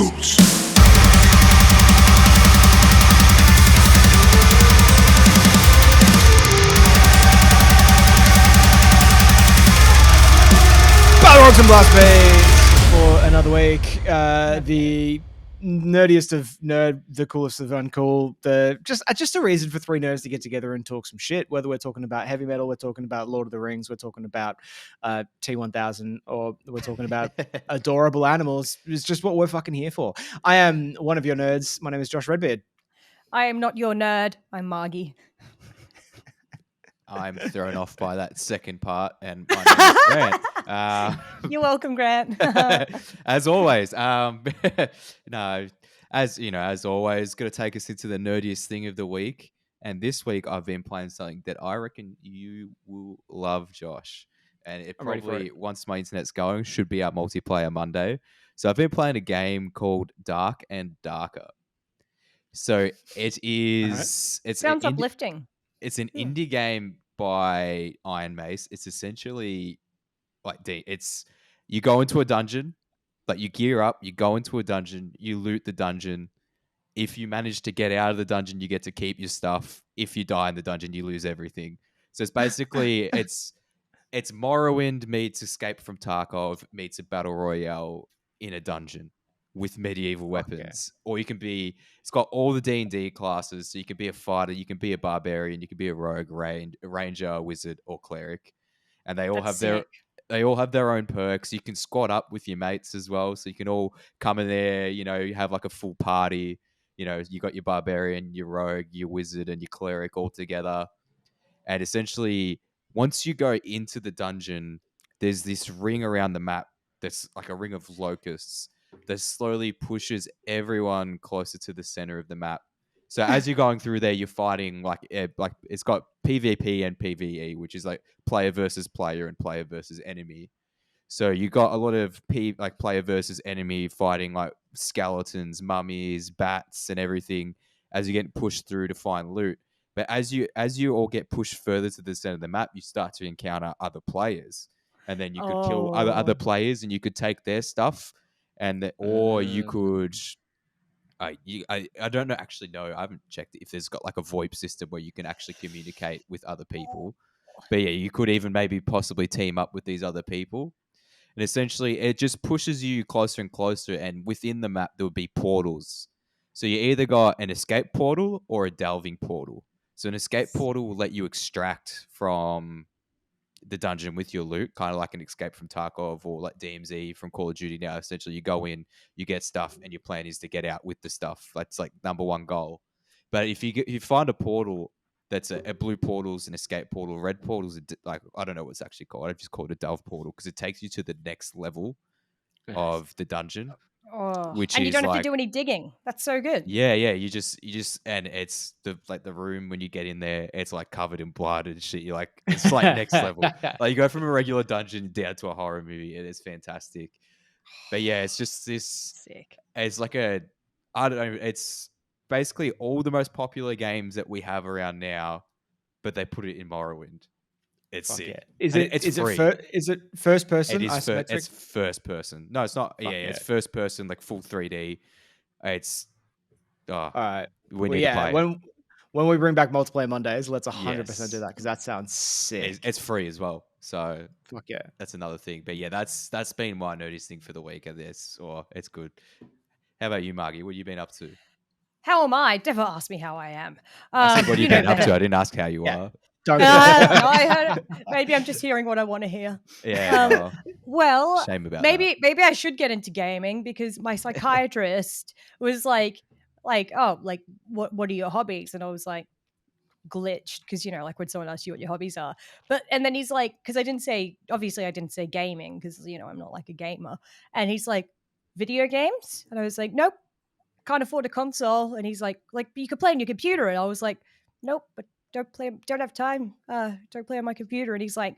fools. Balrogs and Blastbeats for another week. The nerdiest of nerd, the coolest of uncool. Just a reason for three nerds to get together and talk some shit. Whether we're talking about heavy metal, we're talking about Lord of the Rings, we're talking about T1000, or we're talking about adorable animals. It's just what we're fucking here for. I am one of your nerds. My name is Josh Redbeard. I am not your nerd. I'm Margy. I'm thrown off by that second part, and my name is Grant. You're welcome, Grant. As always, as always, going to take us into the nerdiest thing of the week. And this week, I've been playing something that I reckon you will love, Josh. And it probably, once my internet's going, should be out multiplayer Monday. So I've been playing a game called Dark and Darker. So it is. It sounds uplifting. It's an indie game by Iron Mace. It's essentially like you go into a dungeon, like you gear up, you go into a dungeon, you loot the dungeon. If you manage to get out of the dungeon, you get to keep your stuff. If you die in the dungeon, you lose everything. So it's basically it's Morrowind meets Escape from Tarkov meets a battle royale in a dungeon with medieval weapons. Or you can be, it's got all the D&D classes, so you can be a fighter, you can be a barbarian, you can be a rogue, ranger, wizard, or cleric. And they all have their own perks. You can squad up with your mates as well, so you can all come in there, you have like a full party. You got your barbarian, your rogue, your wizard, and your cleric all together. And essentially, once you go into the dungeon, there's this ring around the map that's like a ring of locusts that slowly pushes everyone closer to the center of the map. So as you're going through there, you're fighting like it's got PvP and PvE, which is like player versus player and player versus enemy. So you got a lot of player versus enemy fighting like skeletons, mummies, bats, and everything as you get pushed through to find loot. But as you all get pushed further to the center of the map, you start to encounter other players, and then you could kill other players, and you could take their stuff. Or you could, I don't know. Actually, no, I haven't checked if there's got like a VoIP system where you can actually communicate with other people. But yeah, you could even maybe possibly team up with these other people. And essentially, it just pushes you closer and closer. And within the map, there would be portals. So you either got an escape portal or a delving portal. So an escape portal will let you extract from the dungeon with your loot, kind of like an Escape from Tarkov or like DMZ from Call of Duty. Now, essentially, you go in, you get stuff, and your plan is to get out with the stuff. That's like number one goal. But if you find a portal that's a blue portal's an escape portal, red portal's like, I don't know what it's actually called. I've just called it a delve portal because it takes you to the next level of the dungeon. And you don't have to do any digging. That's so good. Yeah. You just and it's the room when you get in there, it's like covered in blood and shit. You're like, it's like next level. Like you go from a regular dungeon down to a horror movie. It is fantastic. But yeah, it's just this sick. It's like I don't know. It's basically all the most popular games that we have around now, but they put it in Morrowind. It's sick. Yeah. Is it first person? It's first person. No, it's not. It's first person, like full 3D. It's all right. We need to play. When we bring back multiplayer Mondays, let's 100% do that because that sounds sick. It's free as well, so fuck yeah, that's another thing. But yeah, that's been my nerdiest thing for the week. Of this, it's good. How about you, Margy? What have you been up to? How am I? Never ask me how I am. I said, what have you been up to? I didn't ask how you are. Maybe I'm just hearing what I want to hear. Yeah. Well, shame about maybe I should get into gaming because my psychiatrist was like, what are your hobbies? And I was like, glitched because like when someone asks you what your hobbies are. And then he's like, because I didn't say gaming because I'm not like a gamer. And he's like, video games? And I was like, nope, can't afford a console. And he's like you could play on your computer. And I was like, nope, but don't have time. Don't play on my computer. And he's like,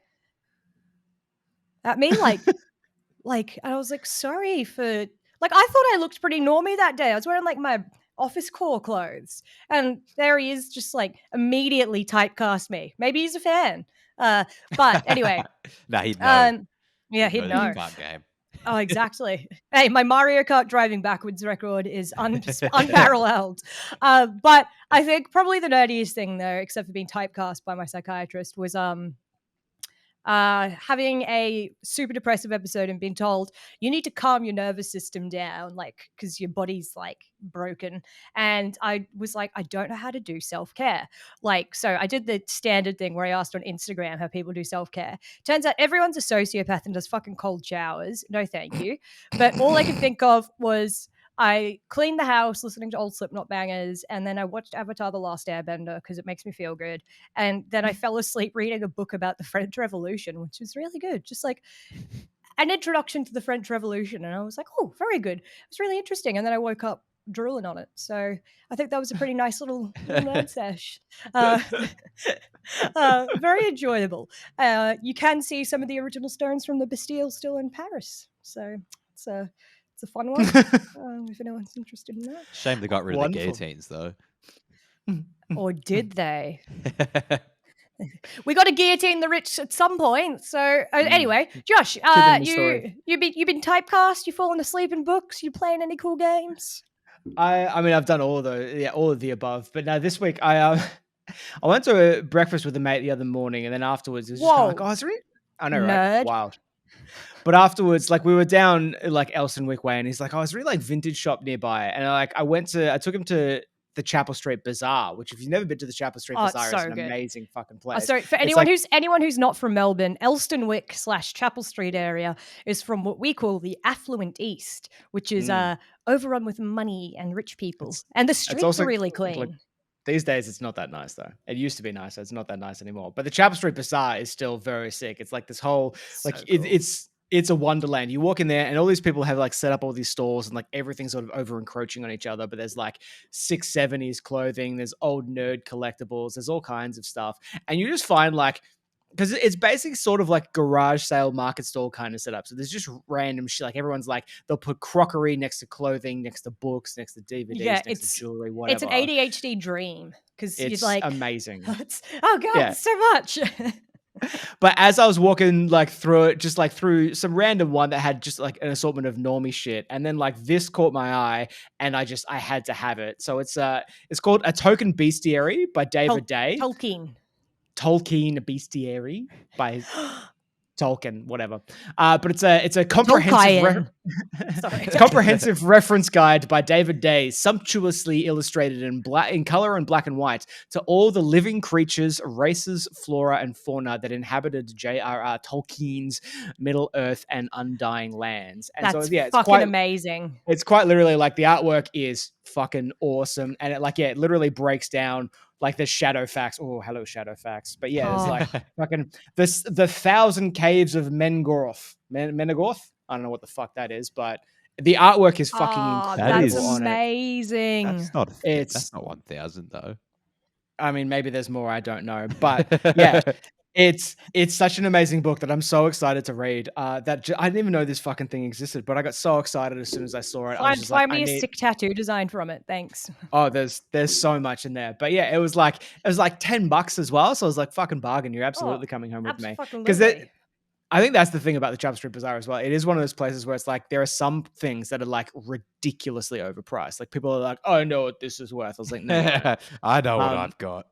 at me, and I was like, sorry for, I thought I looked pretty normy that day. I was wearing my office core clothes. And there he is, just immediately typecast me. Maybe he's a fan. But anyway. Nah, he'd know. Yeah, he'd know. You can't game. Oh, exactly. Hey, my Mario Kart driving backwards record is unparalleled. But I think probably the nerdiest thing, though, except for being typecast by my psychiatrist, was having a super depressive episode and being told you need to calm your nervous system down, like, because your body's like broken. And I was like, I don't know how to do self-care. Like, so I did the standard thing where I asked on Instagram how people do self-care. Turns out everyone's a sociopath and does fucking cold showers. No, thank you. But all I could think of was I cleaned the house listening to old Slipknot bangers, and then I watched Avatar: The Last Airbender because it makes me feel good. And then I fell asleep reading a book about the French Revolution, which was really good. Just like an introduction to the French Revolution. And I was like, oh, very good. It was really interesting. And then I woke up drooling on it. So I think that was a pretty nice little nerd sesh. Very enjoyable. You can see some of the original stones from the Bastille still in Paris. So it's a fun one. If anyone's interested in that. Shame they got rid of the Wonderful. guillotines, though. Or did they? We got to guillotine the rich at some point. So anyway, Josh, you've been typecast. You fallen asleep in books. You playing any cool games? I mean, I've done all of the above. But now this week, I went to a breakfast with a mate the other morning, and then afterwards, it was just kind of like, oh, it's really, I know, right? Nerd. Wild. But afterwards, like we were down like Elstonwick Way, and he's like, oh, it's really like vintage shop nearby, and I took him to the Chapel Street Bazaar, which if you've never been to the Chapel Street Bazaar, so is an good. amazing fucking place. Sorry, for anyone who's not from Melbourne, Elstonwick / Chapel Street area is from what we call the affluent East, which is overrun with money and rich people, and the streets also are really clean. These days, it's not that nice, though. It used to be nice. It's not that nice anymore. But the Chapel Street Bazaar is still very sick. It's like this whole, like, So cool. it's a wonderland. You walk in there, and all these people have like set up all these stalls, and like everything's sort of over encroaching on each other. But there's like 670s clothing. There's old nerd collectibles. There's all kinds of stuff, and you just find like, because it's basically sort of like garage sale market stall kind of setup. So there's just random shit. Like everyone's like, they'll put crockery next to clothing, next to books, next to DVDs, next to jewelry, whatever. It's an ADHD dream because it's like amazing. Oh god, so much. But as I was walking like through it, just like through some random one that had just like an assortment of normie shit, and then like this caught my eye, and I had to have it. So it's called A Token Bestiary by David Day. Tolkien Bestiary by Tolkien, whatever. But it's a comprehensive comprehensive reference guide by David Day, sumptuously illustrated in color and black and white, to all the living creatures, races, flora, and fauna that inhabited J.R.R. Tolkien's Middle Earth and Undying Lands. And That's so, it's fucking amazing. It's quite literally like the artwork is fucking awesome, and it literally breaks down like the Shadowfax. Oh, hello Shadowfax. But yeah, it's like fucking the 1,000 caves of Menagorth. Menagorth? I don't know what the fuck that is, but the artwork is fucking incredible. That's amazing. That's not 1,000 though. I mean, maybe there's more. I don't know, but yeah. It's such an amazing book that I'm so excited to read. I didn't even know this fucking thing existed, but I got so excited as soon as I saw it. I was just find me a sick tattoo design from it. Thanks. Oh, there's so much in there. But yeah, it was like $10 as well. So I was like, fucking bargain. You're absolutely coming home with me. Because I think that's the thing about the Chapel Street Bazaar as well. It is one of those places where it's like there are some things that are like ridiculously overpriced. Like people are like, oh, I know what this is worth. I was like, no. I know what I've got.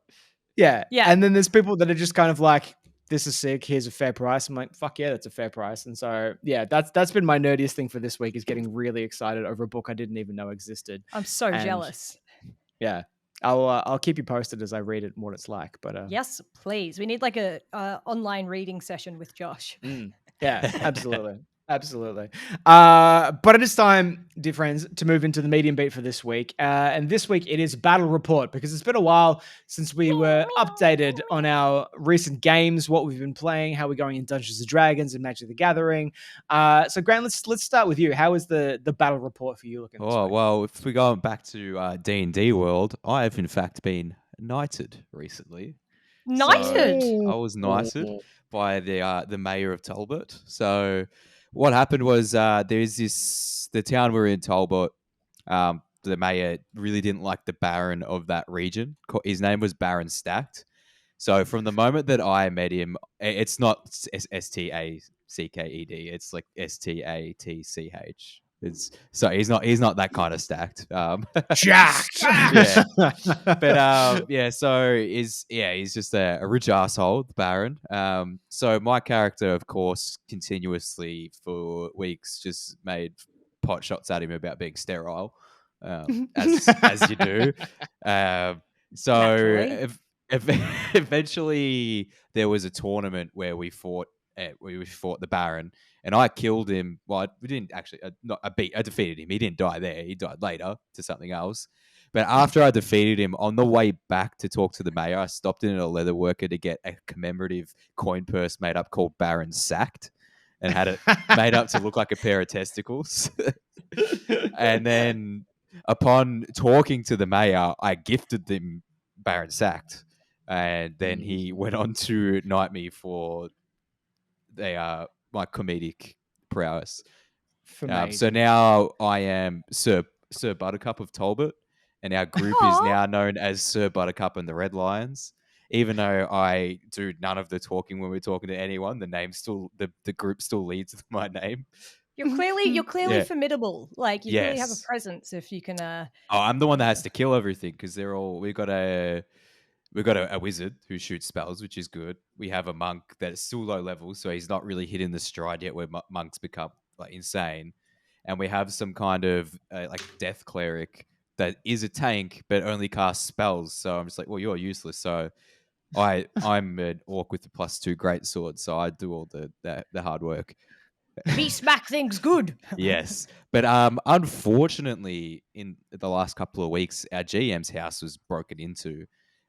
Yeah. And then there's people that are just kind of like, this is sick. Here's a fair price. I'm like, fuck yeah, that's a fair price. And so, yeah, that's been my nerdiest thing for this week, is getting really excited over a book I didn't even know existed. I'm so jealous. Yeah. I'll keep you posted as I read it and what it's like. But yes, please. We need like a online reading session with Josh. Yeah, absolutely. Absolutely. But it is time, dear friends, to move into the medium beat for this week. And this week it is Battle Report, because it's been a while since we were updated on our recent games, what we've been playing, how we're going in Dungeons and Dragons and Magic the Gathering. So Grant, let's start with you. How is the Battle Report for you looking? Oh, well, if we're going back to D&D world, I have in fact been knighted recently. Knighted? So I was knighted by the mayor of Talbot. So what happened was there's the town we're in, Talbot. The mayor really didn't like the Baron of that region. His name was Baron Stacked. So from the moment that I met him, it's not STACKT. Sked. It's like Statch. So he's not that kind of stacked. Jacked. Yeah. But he's just a rich asshole, the Baron. So my character, of course, continuously for weeks just made pot shots at him about being sterile, as you do. So Naturally. eventually there was a tournament where we fought the Baron, and I killed him. Well, we didn't actually. I defeated him. He didn't die there. He died later to something else. But after I defeated him, on the way back to talk to the mayor, I stopped in at a leather worker to get a commemorative coin purse made up called Baron Sacked, and had it made up to look like a pair of testicles. And then, upon talking to the mayor, I gifted them Baron Sacked, and then he went on to knight me for my comedic prowess. So now I am Sir Buttercup of Talbot, and our group is now known as Sir Buttercup and the Red Lions. Even though I do none of the talking when we're talking to anyone, the group still leads with my name. You're clearly formidable. Like you clearly have a Yes. presence if you can. Oh, I'm the one that has to kill everything because we've got a wizard who shoots spells, which is good. We have a monk that's still low level, so he's not really hitting the stride yet where monks become like insane. And we have some kind of like death cleric that is a tank but only casts spells. So I'm just like, well, you're useless. So I'm an orc with the +2 greatsword, so I do all the hard work. Me smack things good. Yes, but unfortunately, in the last couple of weeks, our GM's house was broken into,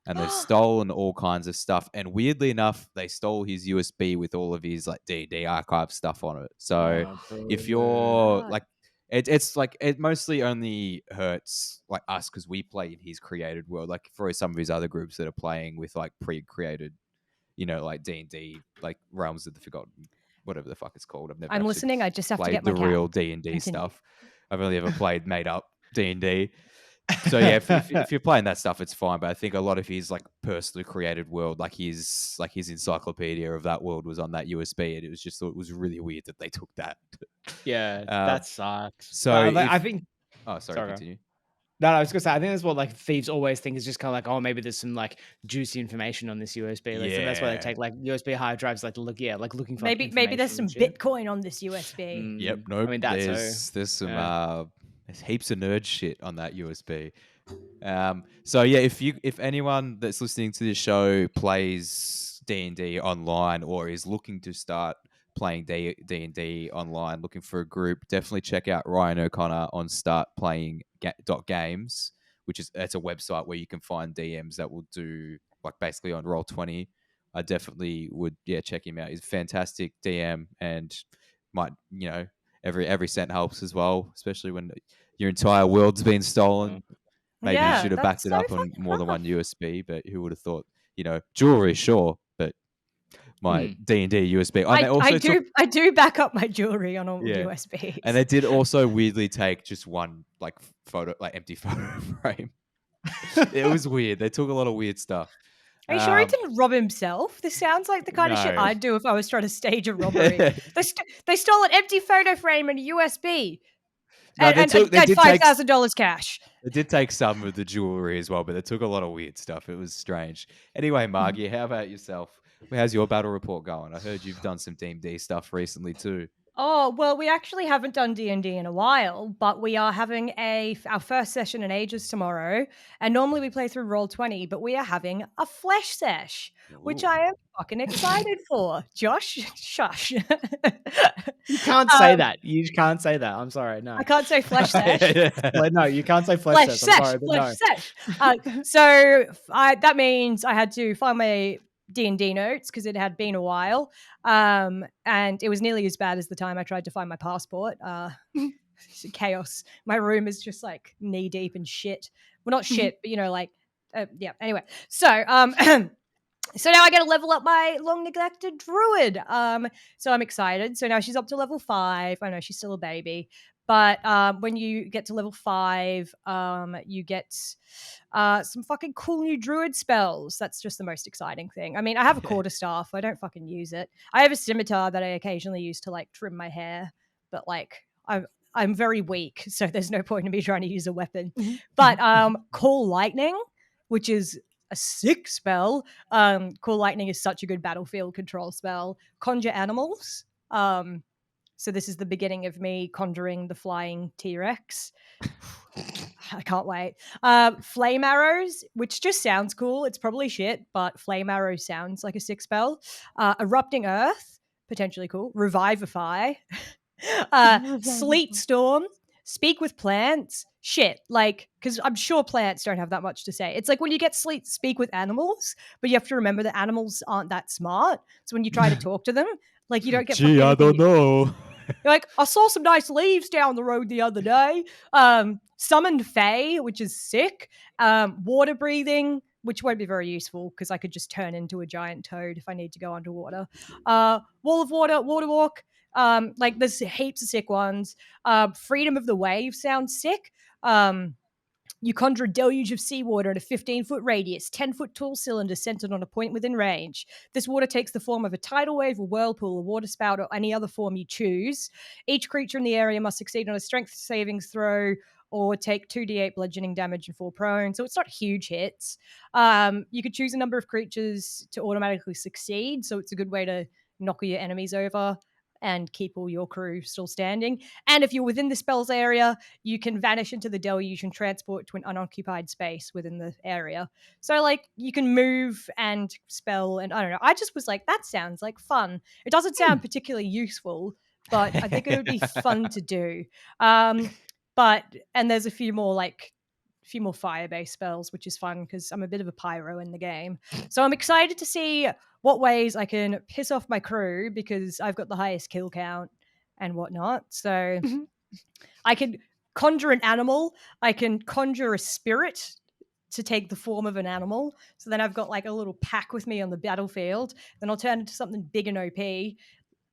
and they've stolen all kinds of stuff. And weirdly enough, they stole his USB with all of his like D&D archive stuff on it. So if you're like, it's like it mostly only hurts like us because we play in his created world. Like for some of his other groups that are playing with like pre-created, like D&D, like Realms of the Forgotten, whatever the fuck it's called. I've never. I'm listening. I just have to played get my the cat. real D&D Continue. stuff. I've only ever played made up D&D. So yeah, if you're playing that stuff, it's fine. But I think a lot of his like personally created world, like his encyclopedia of that world, was on that USB, and it was really weird that they took that. Yeah, that sucks. So I think. Oh, sorry. Continue. No, I was gonna say, I think that's what like thieves always think is just kind of like, oh, maybe there's some like juicy information on this USB. Like, so that's why they take like USB hard drives, like to look, like looking for maybe there's some Bitcoin on this USB. Yep, nope. I mean, there's some there's heaps of nerd shit on that USB. So yeah, if anyone that's listening to this show plays D&D online or is looking to start playing D&D online, looking for a group, definitely check out Ryan O'Connor on startplaying.games, that's a website where you can find DMs that will do like basically on Roll20. I definitely would check him out. He's a fantastic DM and might every cent helps as well, especially when your entire world's been stolen. Maybe you should have backed it up on more than one USB, but who would have thought? Jewelry, sure, but my D&D USB. I do back up my jewelry on all USBs. And they did also weirdly take just one like empty photo frame. It was weird. They took a lot of weird stuff. Are you sure he didn't rob himself? This sounds like the kind of shit I'd do if I was trying to stage a robbery. They stole an empty photo frame and a USB. And $5,000 cash. They did take some of the jewelry as well, but they took a lot of weird stuff. It was strange. Anyway, Margy, how about yourself? How's your battle report going? I heard you've done some D&D stuff recently too. Oh, well, we actually haven't done D&D in a while, but we are having our first session in ages tomorrow. And normally we play through Roll20, but we are having a flesh sesh, which I am fucking excited for. Josh, shush. You can't say that. You can't say that. I'm sorry. No. I can't say flesh sesh. No, you can't say flesh sesh. I'm sorry, but sesh. So that means I had to find my D&D notes because it had been a while, and it was nearly as bad as the time I tried to find my passport. Chaos. My room is just like knee deep in shit. Well, not shit, but anyway, so so now I get to level up my long neglected druid. So I'm excited. So now she's up to level 5. I know she's still a baby, But when you get to level 5, you get some fucking cool new druid spells. That's just the most exciting thing. I mean, I have a quarterstaff. I don't fucking use it. I have a scimitar that I occasionally use to like trim my hair, but like I'm very weak, so there's no point in me trying to use a weapon. But Call Lightning, which is a sick spell. Call Lightning is such a good battlefield control spell. Conjure animals. So this is the beginning of me conjuring the flying T-Rex. I can't wait. Flame arrows, which just sounds cool. It's probably shit, but flame arrow sounds like a sick spell. Erupting Earth, potentially cool. Revivify. Sleet Storm. Speak with plants. Shit, like, because I'm sure plants don't have that much to say. It's like when you get speak with animals, but you have to remember that animals aren't that smart. So when you try to talk to them, like you don't get. Gee, I don't know. You're like, I saw some nice leaves down the road the other day. Summoned Fae, which is sick. Water breathing, which won't be very useful because I could just turn into a giant toad if I need to go underwater. Wall of Water, Water Walk. Like there's heaps of sick ones. Freedom of the Wave sounds sick. You conjure a deluge of seawater in a 15-foot radius, 10-foot tall cylinder centered on a point within range. This water takes the form of a tidal wave, a whirlpool, a water spout, or any other form you choose. Each creature in the area must succeed on a strength savings throw or take 2d8 bludgeoning damage and fall prone. So it's not huge hits. You could choose a number of creatures to automatically succeed. So it's a good way to knock your enemies over and keep all your crew still standing. And if you're within the spell's area, you can vanish into the deluge and transport to an unoccupied space within the area. So, like, you can move and spell, and I don't know. I just was like, that sounds like fun. It doesn't sound particularly useful, but I think it would be fun to do. And there's a few more fire-based spells, which is fun because I'm a bit of a pyro in the game. So I'm excited to see what ways I can piss off my crew because I've got the highest kill count and whatnot. So I can conjure an animal. I can conjure a spirit to take the form of an animal. So then I've got like a little pack with me on the battlefield. Then I'll turn into something big and OP.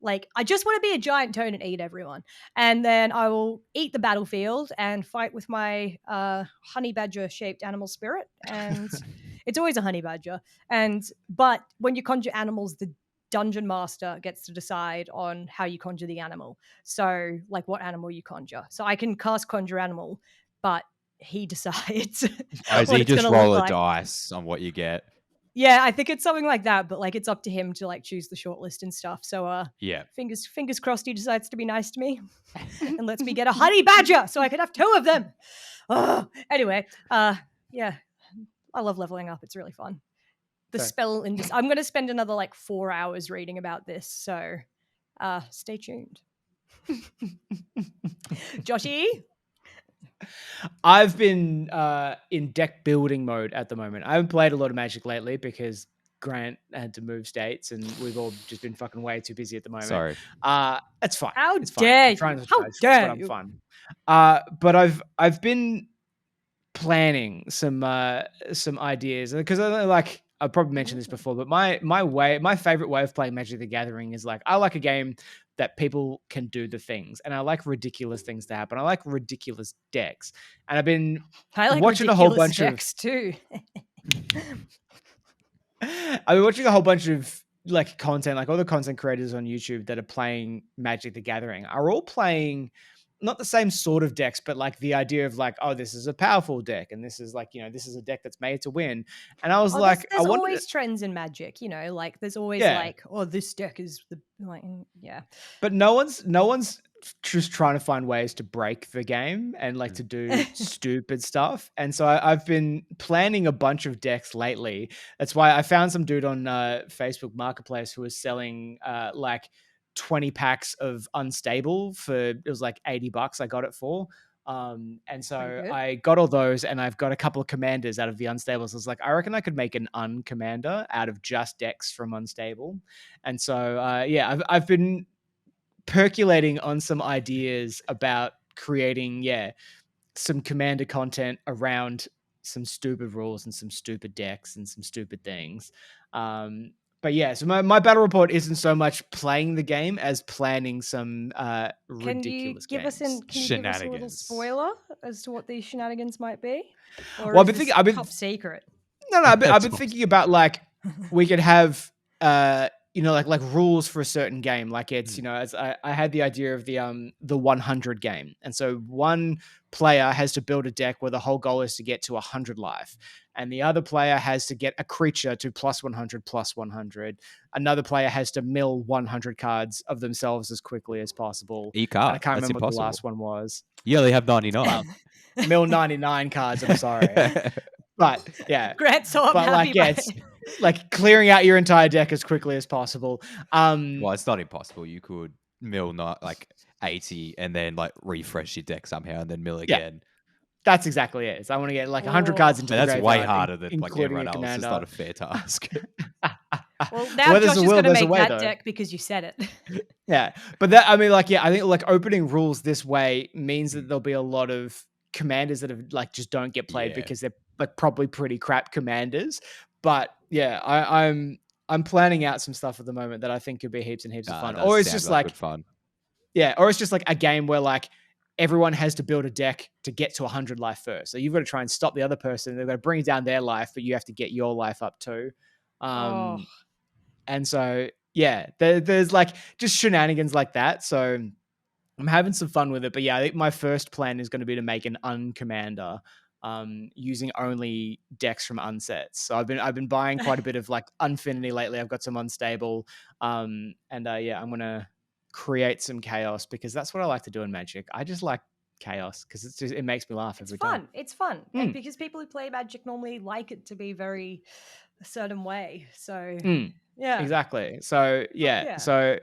Like, I just want to be a giant toad and eat everyone. And then I will eat the battlefield and fight with my honey badger-shaped animal spirit. And it's always a honey badger. But when you conjure animals, the dungeon master gets to decide on how you conjure the animal. So, like, what animal you conjure. So I can cast conjure animal, but he decides Does what he it's just gonna roll look a like. dice on what you get? Yeah, I think it's something like that, but like it's up to him to like choose the shortlist and stuff. So Yeah. fingers crossed he decides to be nice to me and lets me get a honey badger so I could have 2 of them. Anyway, yeah, I love leveling up. It's really fun. The spell in this, I'm going to spend another like 4 hours reading about this. So stay tuned. Joshy? I've been in deck building mode at the moment. I haven't played a lot of Magic lately because Grant had to move states and we've all just been fucking way too busy at the moment. Sorry. It's fine. How it's fine. dare I'm trying you? to How surprise, dare but I'm you? fun. But I've been planning some ideas because I've probably mentioned this before, but my favorite way of playing Magic the Gathering is like I like a game that people can do the things, and I like ridiculous things to happen. I like ridiculous decks, and I've been watching a whole bunch decks too. I've been watching a whole bunch of like content, like all the content creators on YouTube that are playing Magic the Gathering are all playing not the same sort of decks, but like the idea of like, oh, this is a powerful deck, and this is like, this is a deck that's made to win. And I was like, there's always trends in Magic, like there's always like, oh, this deck is the like, yeah. But no one's just trying to find ways to break the game and like to do stupid stuff. And so I've been planning a bunch of decks lately. That's why I found some dude on Facebook Marketplace who was selling like 20 packs of Unstable for, it was like $80 I got it for. And so I got all those, and I've got a couple of commanders out of the Unstables. I was like, I reckon I could make an uncommander out of just decks from Unstable. And so, I've been percolating on some ideas about creating, some commander content around some stupid rules and some stupid decks and some stupid things. but yeah, so my battle report isn't so much playing the game as planning some ridiculous games. Can you give us a little Shenanigans. spoiler as to what these shenanigans might be? Or Well, is this top secret? No, I've been thinking about like we could have like rules for a certain game. Like it's as I had the idea of the 100 game, and so one player has to build a deck where the whole goal is to get to 100 life, and the other player has to get a creature to plus 100 plus 100. Another player has to mill 100 cards of themselves as quickly as possible. E card. And I can't That's remember impossible. what the last one was. You only have 99. Mill 99 cards. I'm sorry. But yeah, Grant, so I'm but happy. it's like clearing out your entire deck as quickly as possible. Well, it's not impossible. You could mill not like 80 and then like refresh your deck somehow and then mill again. That's exactly it. So I want to get like 100 cards into the That's way graveyard, harder than like including everyone a else. It's commander. not a fair task. Well, now Where there's Josh a is will, going to there's a make way, that though. deck because you said it. Yeah, but that I think like opening rules this way means that there'll be a lot of commanders that have like just don't get played because they're like probably pretty crap commanders. But yeah, I'm planning out some stuff at the moment that I think could be heaps and heaps of fun. Or it's just like good fun. Yeah, or it's just like a game where like everyone has to build a deck to get to 100 life first. So you've got to try and stop the other person. They've got to bring down their life, but you have to get your life up too. And so, yeah, there's like just shenanigans like that. So I'm having some fun with it. But yeah, I think my first plan is going to be to make an uncommander using only decks from unsets. So I've been buying quite a bit of like Unfinity lately. I've got some unstable. I'm going to create some chaos because that's what I like to do in Magic. I just like chaos because it makes me laugh every time. It's fun. And because people who play Magic normally like it to be very a certain way. So yeah, exactly. So so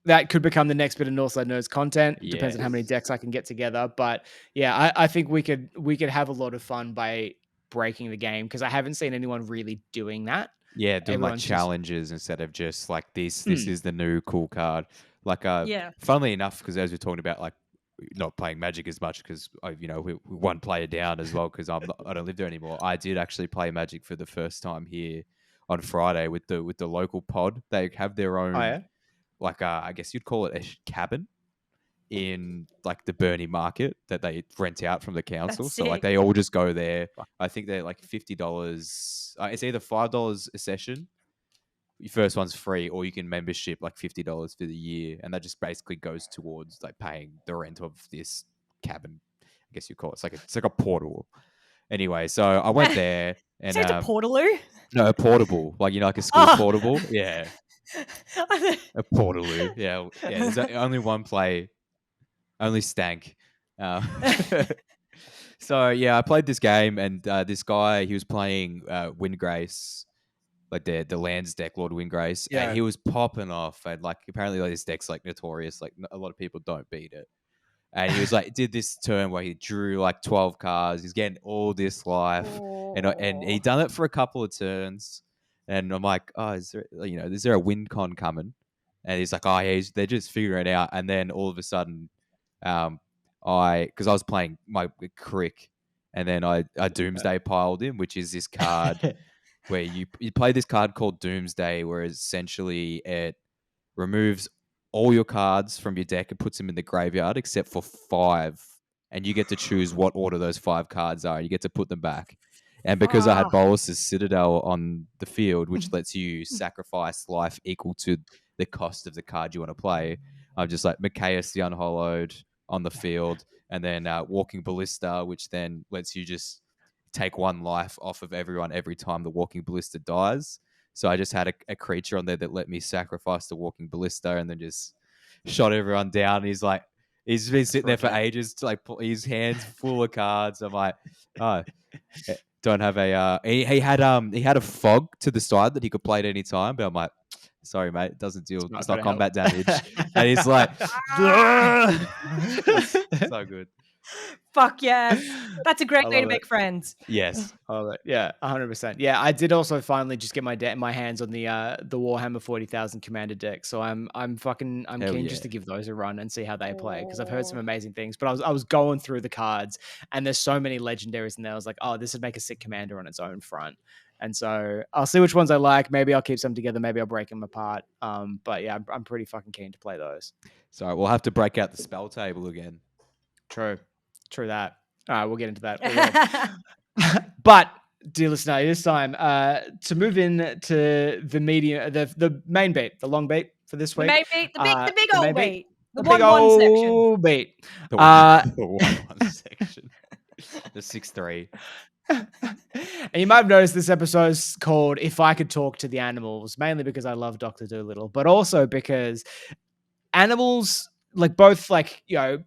that could become the next bit of Northside Nerds content. Depends on how many decks I can get together. But yeah, I think we could have a lot of fun by breaking the game because I haven't seen anyone really doing that. Yeah, doing like challenges instead of just like this is the new cool card. Like funnily enough, because as we're talking about like not playing Magic as much because we're one player down as well because I don't live there anymore. I did actually play Magic for the first time here on Friday with the local pod. They have their own like I guess you'd call it a cabin in like the Burnie market that they rent out from the council. So like they all just go there. I think they're like $50. It's either $5 a session. Your first one's free, or you can membership like $50 for the year, and that just basically goes towards like paying the rent of this cabin. I guess you call it. It's like a portal. Anyway, so I went there and it's a portaloo. No, a portable, like like a school portable. Yeah, a portaloo. Yeah. There's only one play, only stank. So yeah, I played this game, and this guy he was playing Windgrace. Like the lands deck, Lord Windgrace, and he was popping off, and like apparently like, this deck's like notorious, like a lot of people don't beat it. And he was like, did this turn where he drew like 12 cards, he's getting all this life, and he done it for a couple of turns, and I'm like, oh, is there a win con coming? And he's like, oh yeah, they're just figuring it out, and then all of a sudden, because I was playing my Crick, and then I Doomsday piled him, which is this card. Where you play this card called Doomsday, where essentially it removes all your cards from your deck and puts them in the graveyard except for 5. And you get to choose what order those 5 cards are. And you get to put them back. And because I had Bolus's Citadel on the field, which lets you sacrifice life equal to the cost of the card you want to play, I'm just like Mikaeus the Unhollowed on the field. And then Walking Ballista, which then lets you just take 1 life off of everyone every time the Walking Ballista dies. So I just had a creature on there that let me sacrifice the Walking Ballista and then just shot everyone down. He's been sitting there for ages, like his hands full of cards. I'm like, oh, don't have a. He had a fog to the side that he could play at any time, but I'm like, sorry, mate, it doesn't deal. It's not combat damage. And he's like, so good. Fuck yes. That's a great I way to love it. make friends. Yes. Oh yeah, 100%. Yeah, I did also finally just get my hands on the Warhammer 40,000 Commander deck. So I'm Hell keen yeah. just to give those a run and see how they play because I've heard some Oh. amazing things. But I was going through the cards and there's so many legendaries in there. I was like, oh, this would make a sick commander on its own front. And so I'll see which ones I like. Maybe I'll keep some together. Maybe I'll break them apart. But yeah, I'm pretty fucking keen to play those. So we'll have to break out the spell table again. True that. All right, we'll get into that. We will. But dear listener, it is time to move in to the medium, the main beat, the long beat for this The week. main beat, the big main old beat. The big 1-1 section. old beat. The 1-1 section. The 6-3. And you might have noticed this episode's called "If I Could Talk to the Animals," mainly because I love Dr. Dolittle, but also because animals, like both, like, you know,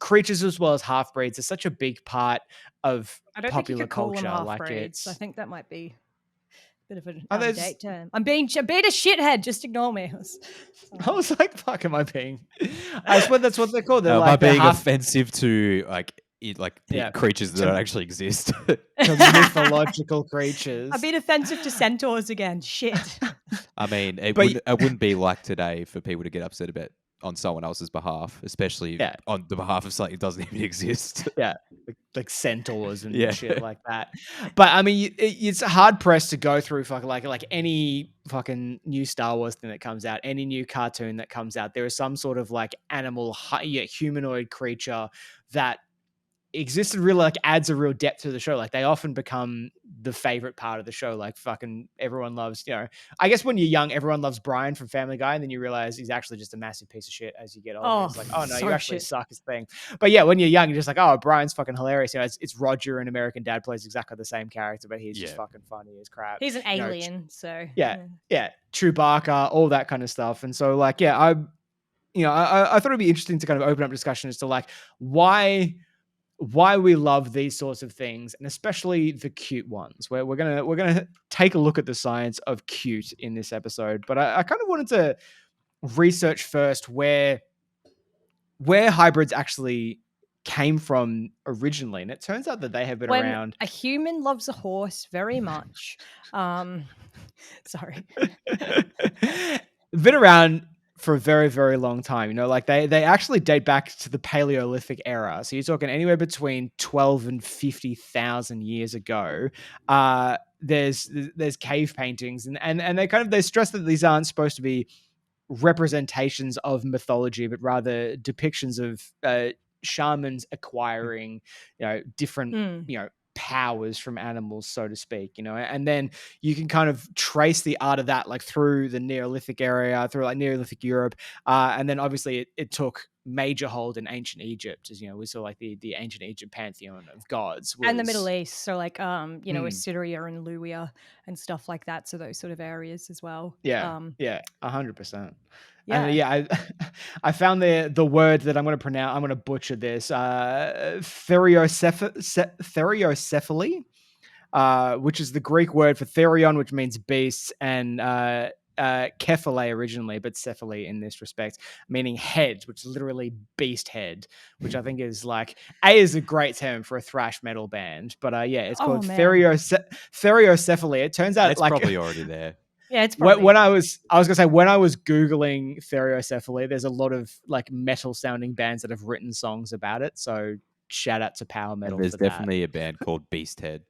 creatures as well as half breeds, are such a big part of I don't think you popular could call them culture. half Like breeds. I it's, think that might be a bit of an are out of those- date term. I'm being a shithead. Just ignore me. I was like, "Fuck, am I being?" I swear that's what they're called. They're Am I like they're being half offensive to Yeah. creatures that don't actually exist? to mythological creatures. I've been offensive to centaurs again. Shit. I mean, But it wouldn't be like today for people to get upset about on someone else's behalf, especially Yeah. on the behalf of something that doesn't even exist. Yeah, like centaurs and Yeah. shit like that. But I mean, it's hard pressed to go through fucking like any fucking new Star Wars thing that comes out, any new cartoon that comes out. There is some sort of like animal, humanoid creature that existed, really like adds a real depth to the show. Like they often become the favorite part of the show. Like fucking everyone loves, you know, I guess when you're young, everyone loves Brian from Family Guy, and then you realize he's actually just a massive piece of shit as you get older. Oh, It's like, oh no, so you actually shit. suck as thing. But yeah, when you're young, you're just like, oh, Brian's fucking hilarious. You know, it's Roger and American Dad plays exactly the same character, but he's just Yeah. fucking funny as crap. He's an You know, alien, so yeah, Chewbacca, all that kind of stuff. And so like, yeah, I thought it'd be interesting to kind of open up discussion as to like why we love these sorts of things, and especially the cute ones. Where we're gonna take a look at the science of cute in this episode. But I kind of wanted to research first where hybrids actually came from originally, and it turns out that they have been when around. a human loves a horse very much. Sorry. Been around for a very, very long time. You know, like they actually date back to the Paleolithic era. So you're talking anywhere between 12 and 50,000 years ago. There's cave paintings and they stress that these aren't supposed to be representations of mythology, but rather depictions of shamans acquiring, you know, different, you know, powers from animals, so to speak, you know, and then you can kind of trace the art of that like through the Neolithic area, through like Neolithic Europe, and then obviously it took major hold in ancient Egypt, as you know, we saw like the ancient Egypt pantheon of gods and the Middle East, so like you know, Mm. Assyria and Luia and stuff like that, so those sort of areas as well. Yeah, 100%. Yeah. And yeah, I found the word that I'm going to pronounce. I'm going to butcher this. Theriocephaly, which is the Greek word for therion, which means beasts, and kephale originally, but cephaly in this respect, meaning head, which is literally beast head, which I think is like is a great term for a thrash metal band. But yeah, it's called theriocephaly. It turns out It's like probably already there. Yeah, it's probably when I was gonna say, when I was Googling theriocephaly, there's a lot of like metal sounding bands that have written songs about it. So shout out to power metal. And there's for definitely a band called Beasthead.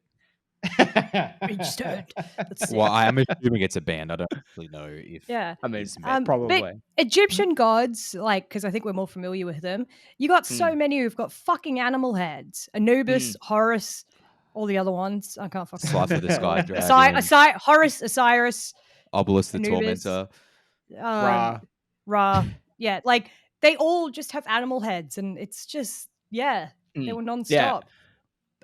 that. Beast head. That's Well, sick. I'm assuming it's a band. I don't actually know if Yeah. I mean, it's metal. probably. But Egyptian gods, like, because I think we're more familiar with them, you got so many who've got fucking animal heads. Anubis, Horus, all the other ones. I can't fucking Slifer the Sky remember. Dragon, Horus, Osiris, Obelisk the Anubis. Tormentor. Ra. Yeah, like they all just have animal heads, and it's just they were nonstop.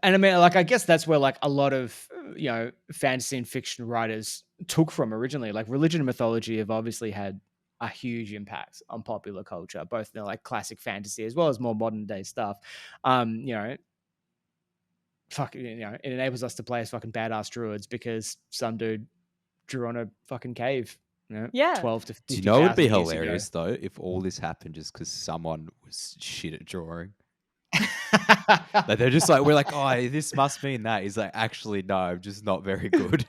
And I mean, like, I guess that's where like a lot of, you know, fantasy and fiction writers took from originally. Like religion and mythology have obviously had a huge impact on popular culture, both, you know, like classic fantasy as well as more modern day stuff. You know, it enables us to play as fucking badass druids because some dude drew on a fucking cave, you know, Yeah. 12 to 50,000 Do you know it would be years ago. hilarious though if all this happened just because someone was shit at drawing? Like they're just like, we're like, oh, this must mean that. He's like, actually, no, I'm just not very good.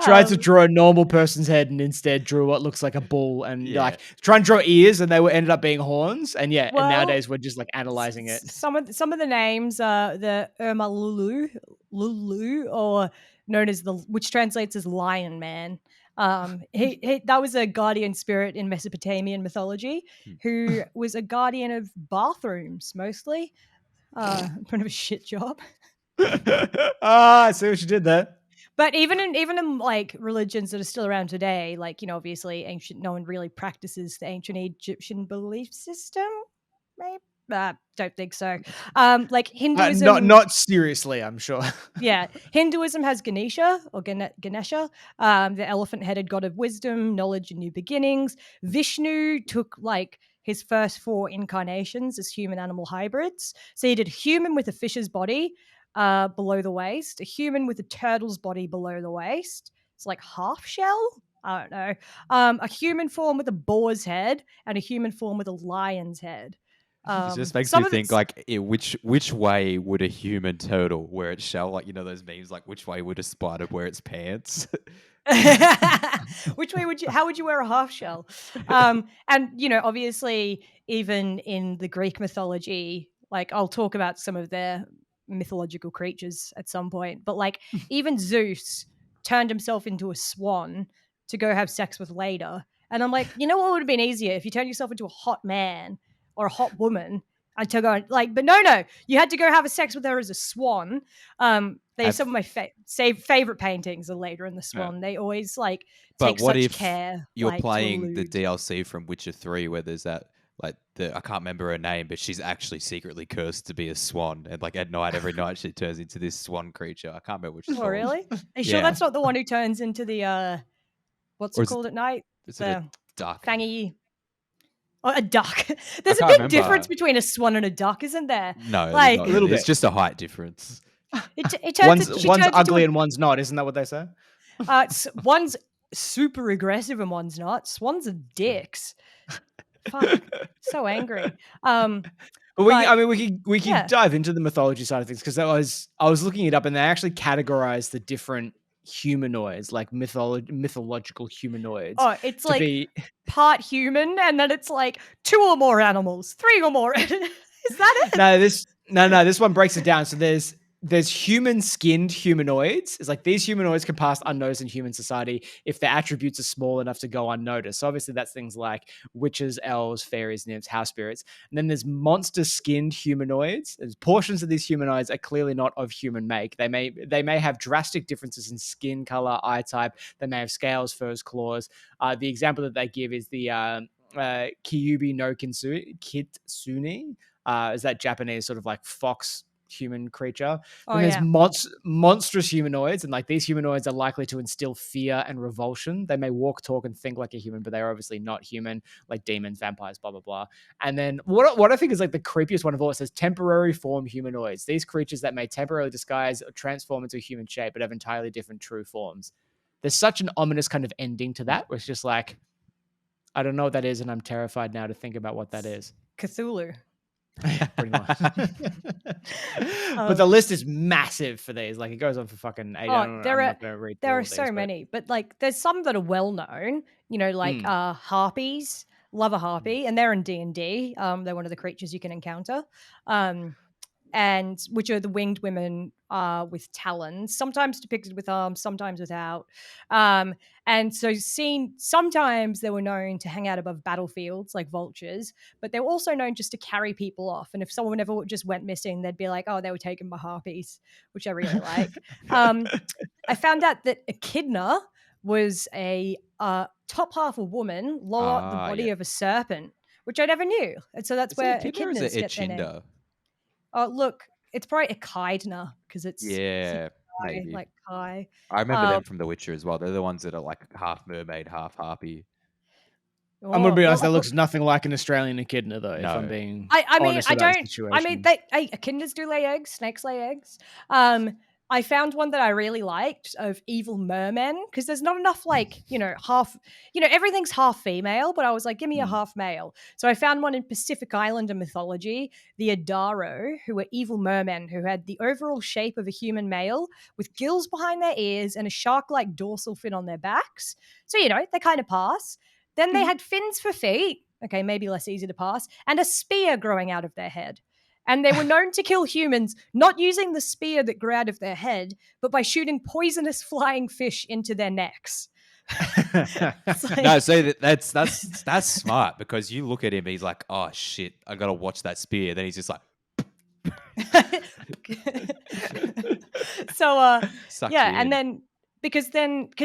Tried to draw a normal person's head and instead drew what looks like a bull, and Yeah. like try and draw ears, and they ended up being horns. And yeah, and Well, nowadays we're just like analyzing it. Some of the names are the Irma Lulu, or known as which translates as Lion Man. He that was a guardian spirit in Mesopotamian mythology who was a guardian of bathrooms mostly. Kind of a shit job. I see what you did there. But even in like religions that are still around today, like, obviously no one really practices the ancient Egyptian belief system. Maybe don't think so. Like Hinduism, not seriously, I'm sure. yeah, Hinduism has Ganesha or Ganesha, the elephant-headed god of wisdom, knowledge, and new beginnings. Vishnu took like his first 4 incarnations as human-animal hybrids. So he did a human with a fish's body below the waist, a human with a turtle's body below the waist. It's like half shell. I don't know. A human form with a boar's head and a human form with a lion's head. It just makes me think like, which way would a human turtle wear its shell? Like, those memes, like which way would a spider wear its pants? Which way how would you wear a half shell? And obviously even in the Greek mythology, like I'll talk about some of their mythological creatures at some point, but like even Zeus turned himself into a swan to go have sex with Leda. And I'm like, what would have been easier if you turned yourself into a hot man or a hot woman to go like, but no, you had to go have a sex with her as a swan. They have some of my favorite paintings are Leda and the Swan. Yeah. They always like take such care. You're playing the DLC from Witcher 3 where there's that like I can't remember her name, but she's actually secretly cursed to be a swan, and like at night, every night she turns into this swan creature. I can't remember which. Oh, really? Are you sure that's not the one who turns into the what's it called at night? It's a duck. Fangy. Oh, a duck. There's a big difference between a swan and a duck, isn't there? No, like a little bit. It's just a height difference. One's ugly and one's not. Isn't that what they say? One's super aggressive and one's not. Swans are dicks. Fuck, so angry. We can dive into the mythology side of things, because I was looking it up, and they actually categorize the different humanoids, like mythological humanoids. Oh, it's like part human, and then it's like 2 or more animals, 3 or more. Is that it? No, this one breaks it down. So there's human-skinned humanoids. It's like these humanoids can pass unnoticed in human society if their attributes are small enough to go unnoticed. So obviously that's things like witches, elves, fairies, nymphs, house spirits. And then there's monster-skinned humanoids. There's portions of these humanoids are clearly not of human make. They may have drastic differences in skin color, eye type. They may have scales, furs, claws. The example that they give is the Kyubi no Kitsune. Is that Japanese sort of like fox human creature. And there's monstrous humanoids, and like these humanoids are likely to instill fear and revulsion. They may walk, talk, and think like a human, but they're obviously not human, like demons, vampires, blah blah blah. And then what I think is like the creepiest one of all, it says temporary form humanoids. These creatures that may temporarily disguise or transform into a human shape but have entirely different true forms. There's such an ominous kind of ending to that, where it's just like, I don't know what that is, and I'm terrified now to think about what that is. Cthulhu. Pretty much. But the list is massive for these. Like it goes on for fucking 8 hours. There are so many, but like there's some that are well known. Like harpies. Love a harpy, and they're in D&D. They're one of the creatures you can encounter. And which are the winged women with talons, sometimes depicted with arms, sometimes without. And so sometimes they were known to hang out above battlefields like vultures, but they were also known just to carry people off. And if someone ever just went missing, they'd be like, oh, they were taken by harpies, which I really like. I found out that echidna was a top half a woman, lower the body of a serpent, which I never knew. And so that's where echidnas get their name. Oh, look, it's probably echidna because it's maybe like Kai. I remember them from The Witcher as well. They're the ones that are like half mermaid, half harpy. I'm gonna be honest, that looks nothing like an Australian echidna, though. No. If I'm being honest about the situation. Echidnas do lay eggs. Snakes lay eggs. I found one that I really liked of evil mermen, because there's not enough, like, half, everything's half female, but I was like, give me a half male. So I found one in Pacific Islander mythology, the Adaro, who were evil mermen who had the overall shape of a human male with gills behind their ears and a shark-like dorsal fin on their backs. So, they kind of pass. Then they had fins for feet. Okay, maybe less easy to pass. And a spear growing out of their head. And they were known to kill humans not using the spear that grew out of their head, but by shooting poisonous flying fish into their necks. No, so that's smart, because you look at him, he's like, oh shit, I gotta watch that spear. Then he's just like, so sucks yeah, you and in. then because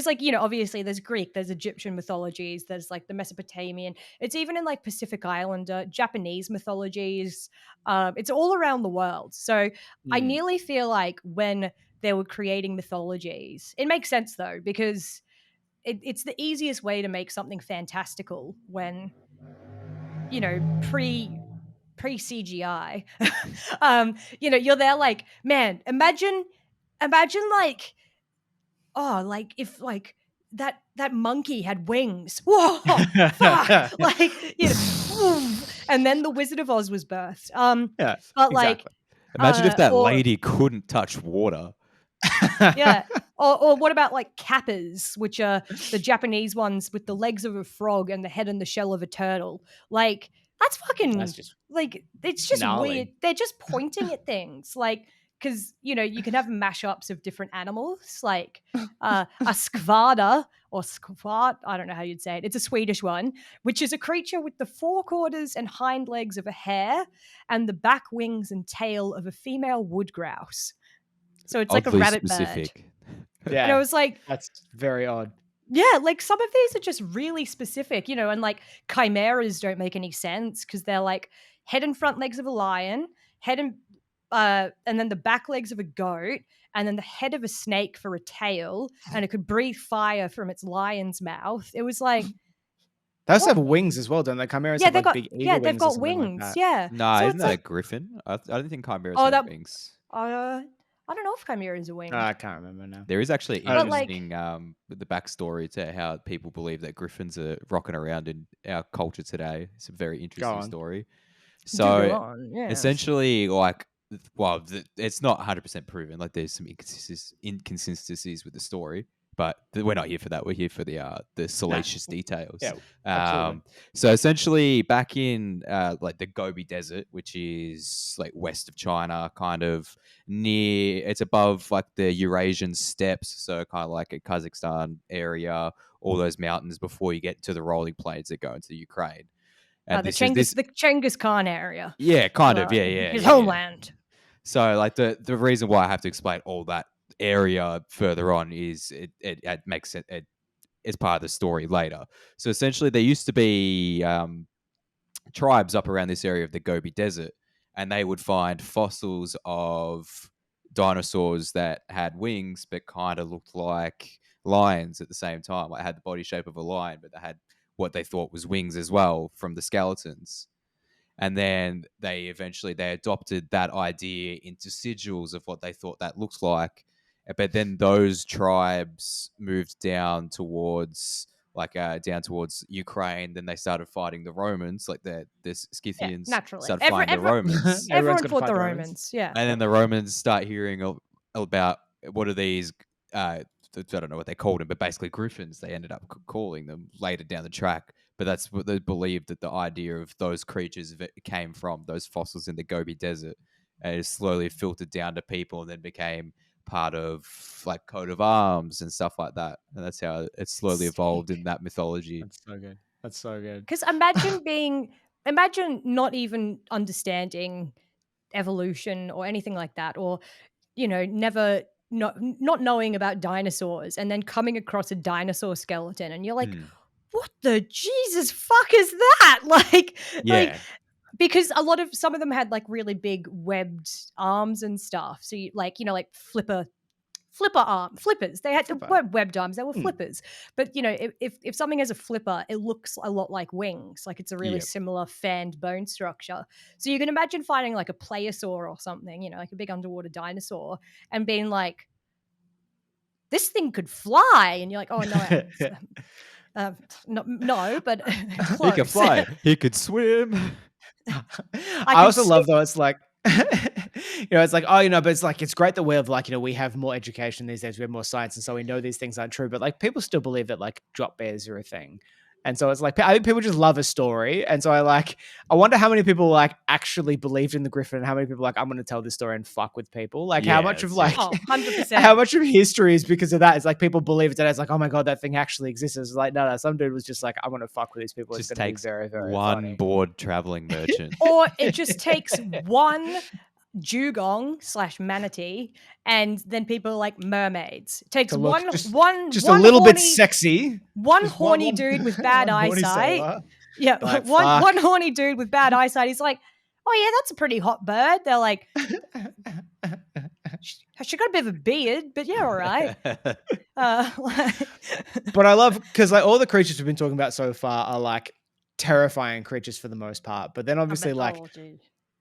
like, obviously there's Greek, there's Egyptian mythologies, there's like the Mesopotamian, it's even in like Pacific Islander, Japanese mythologies, it's all around the world. So I nearly feel like when they were creating mythologies, it makes sense though, because it's the easiest way to make something fantastical when, pre CGI. You're there like, man, imagine like, oh, like if like that monkey had wings. Whoa, fuck. Like, and then the Wizard of Oz was birthed. Yeah, but like, exactly. Imagine if that or- lady couldn't touch water. yeah. Or what about like kappas, which are the Japanese ones with the legs of a frog and the head and the shell of a turtle? Like, that's fucking, That's just like, it's just gnarly. weird. They're just pointing at things. Like, because, you can have mashups of different animals, like a skvada or skvad, I don't know how you'd say it. It's a Swedish one, which is a creature with the forequarters and hind legs of a hare and the back wings and tail of a female wood grouse. So it's like a Oddly rabbit specific. bird. yeah. And I was like, That's very odd. yeah, like some of these are just really specific, and like chimeras don't make any sense because they're like head and front legs of a lion, and then the back legs of a goat, and then the head of a snake for a tail, and it could breathe fire from its lion's mouth. It was like, They also What? have wings as well, don't they? Chimeras yeah, have they've like got big eagle they've wings or got something wings, like that. yeah. No, So isn't it's that like, a griffin? I don't think chimeras Oh, have that- wings. I don't know if chimeras are winged. I can't remember now. There is actually But, like- interesting the backstory to how people believe that griffins are rocking around in our culture today. It's a very interesting on. story. Do go So on, yeah. essentially, like, well, it's not 100% proven. Like, there's some inconsistencies with the story, but we're not here for that. We're here for the salacious details. Yeah, absolutely. So essentially, back in like the Gobi Desert, which is like west of China, kind of near, it's above like the Eurasian steppes, so kind of like a Kazakhstan area, all those mountains before you get to the rolling plains that go into Ukraine. And the this is the Genghis Khan area. yeah, kind of, yeah. His yeah. homeland. So, like, the reason why I have to explain all that area further on is it makes it is part of the story later. So essentially, there used to be tribes up around this area of the Gobi Desert, and they would find fossils of dinosaurs that had wings but kind of looked like lions at the same time. Like, had the body shape of a lion, but they had what they thought was wings as well from the skeletons. And then they adopted that idea into sigils of what they thought that looked like. But then those tribes moved down towards Ukraine. Then they started fighting the Romans, like the Scythians naturally. started fighting the Romans. Everyone gotta fought fight the the Romans. Yeah. And then the Romans start hearing about what are these, I don't know what they called them, but basically griffins, they ended up calling them later down the track. But that's what they believed, that the idea of those creatures came from, those fossils in the Gobi Desert. And it slowly filtered down to people and then became part of like coat of arms and stuff like that. And that's how it slowly evolved in that mythology. That's so good. That's so good. Because imagine not even understanding evolution or anything like that, or never not knowing about dinosaurs, and then coming across a dinosaur skeleton, and you're like, what the Jesus fuck is that? Like, because some of them had like really big webbed arms and stuff. So you like flippers. They weren't webbed arms, they were flippers. But if something has a flipper, it looks a lot like wings. Like, it's a really similar fanned bone structure. So you can imagine finding like a plesiosaur or something, like a big underwater dinosaur, and being like, this thing could fly, and you're like, oh no, no, but close. He could fly. He could swim. I also love though. It's like, it's like, oh, but it's like, it's great that we have like, we have more education these days. We have more science, and so we know these things aren't true. But like, people still believe that like drop bears are a thing. And so it's like, I think people just love a story. And so I wonder how many people like actually believed in the griffin, and how many people like, I'm going to tell this story and fuck with people. Like how much of like, 100%. how much of history is because of that? It's like people believe it. It's like, oh my God, that thing actually exists. It's like, no, some dude was just like, I'm going to fuck with these people. Just it's going to takes be very, very one funny. bored traveling merchant. Or it just takes one dugong / manatee, and then people are like mermaids. It takes one a little bit sexy. One horny dude with bad eyesight. Yeah, like, one horny dude with bad eyesight. He's like, oh yeah, that's a pretty hot bird. They're like, she got a bit of a beard, but yeah, all right. But I love, because like all the creatures we've been talking about so far are like terrifying creatures for the most part. But then obviously like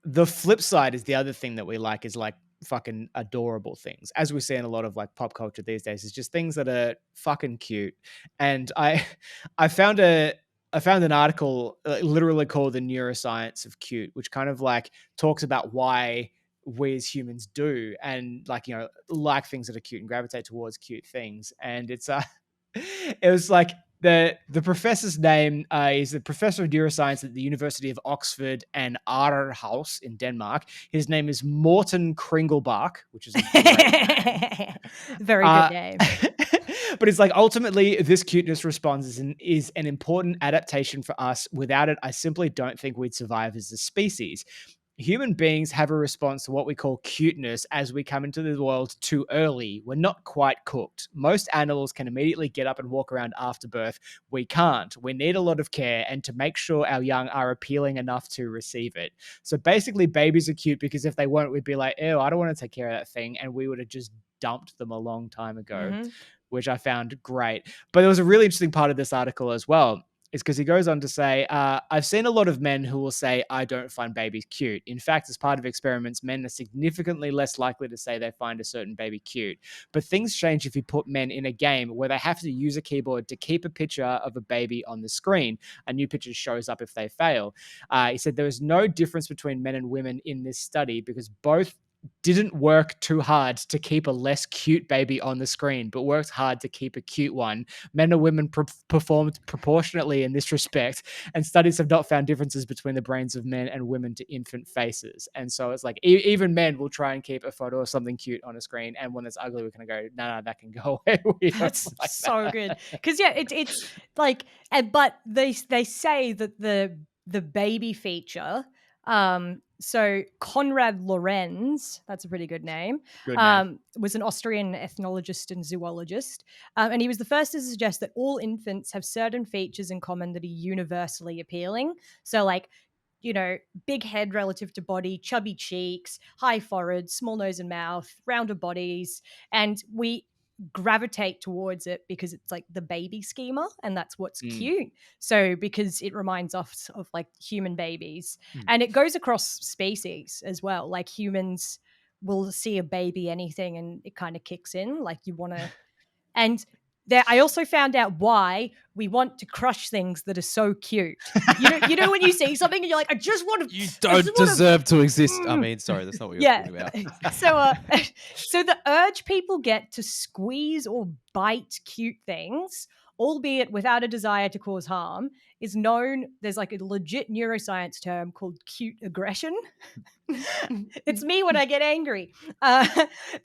the flip side is the other thing that we like is like fucking adorable things, as we see in a lot of like pop culture these days. It's just things that are fucking cute. And I found an article literally called The Neuroscience of Cute, which kind of like talks about why we as humans do and like, like things that are cute and gravitate towards cute things. And it's it was like the professor's name is the professor of neuroscience at the University of Oxford and Aarhus in Denmark. His name is Morten Kringelbach, which is a great name. Very good name. But it's like, ultimately, this cuteness response is an important adaptation for us. Without it, I simply don't think we'd survive as a species. Human beings have a response to what we call cuteness as we come into the world too early. We're not quite cooked. Most animals can immediately get up and walk around after birth. We can't. We need a lot of care and to make sure our young are appealing enough to receive it. So basically, babies are cute because if they weren't, we'd be like, ew, I don't want to take care of that thing. And we would have just dumped them a long time ago, which I found great. But there was a really interesting part of this article as well. Is because he goes on to say, I've seen a lot of men who will say, I don't find babies cute. In fact, as part of experiments, men are significantly less likely to say they find a certain baby cute. But things change if you put men in a game where they have to use a keyboard to keep a picture of a baby on the screen. A new picture shows up if they fail. He said there is no difference between men and women in this study because both didn't work too hard to keep a less cute baby on the screen, but worked hard to keep a cute one. Men and women performed proportionately in this respect, and studies have not found differences between the brains of men and women to infant faces. And so it's like, even men will try and keep a photo of something cute on a screen, and when it's ugly, we're going to go, no, that can go away. That's like so that. Good. Because, yeah, it's like, but they say that the baby feature, so Konrad Lorenz, that's a pretty good name, was an Austrian ethnologist and zoologist. And he was the first to suggest that all infants have certain features in common that are universally appealing. So like, big head relative to body, chubby cheeks, high forehead, small nose and mouth, rounder bodies. And we gravitate towards it because it's like the baby schema and that's what's cute. So because it reminds us of like human babies and it goes across species as well. Like humans will see a baby anything and it kind of kicks in like you want to. And there, I also found out why we want to crush things that are so cute. You know when you see something and you're like, I just want to. You don't deserve to exist. I mean, sorry, that's not what you're talking about. So the urge people get to squeeze or bite cute things, albeit without a desire to cause harm, is known. There's like a legit neuroscience term called cute aggression. It's me when I get angry.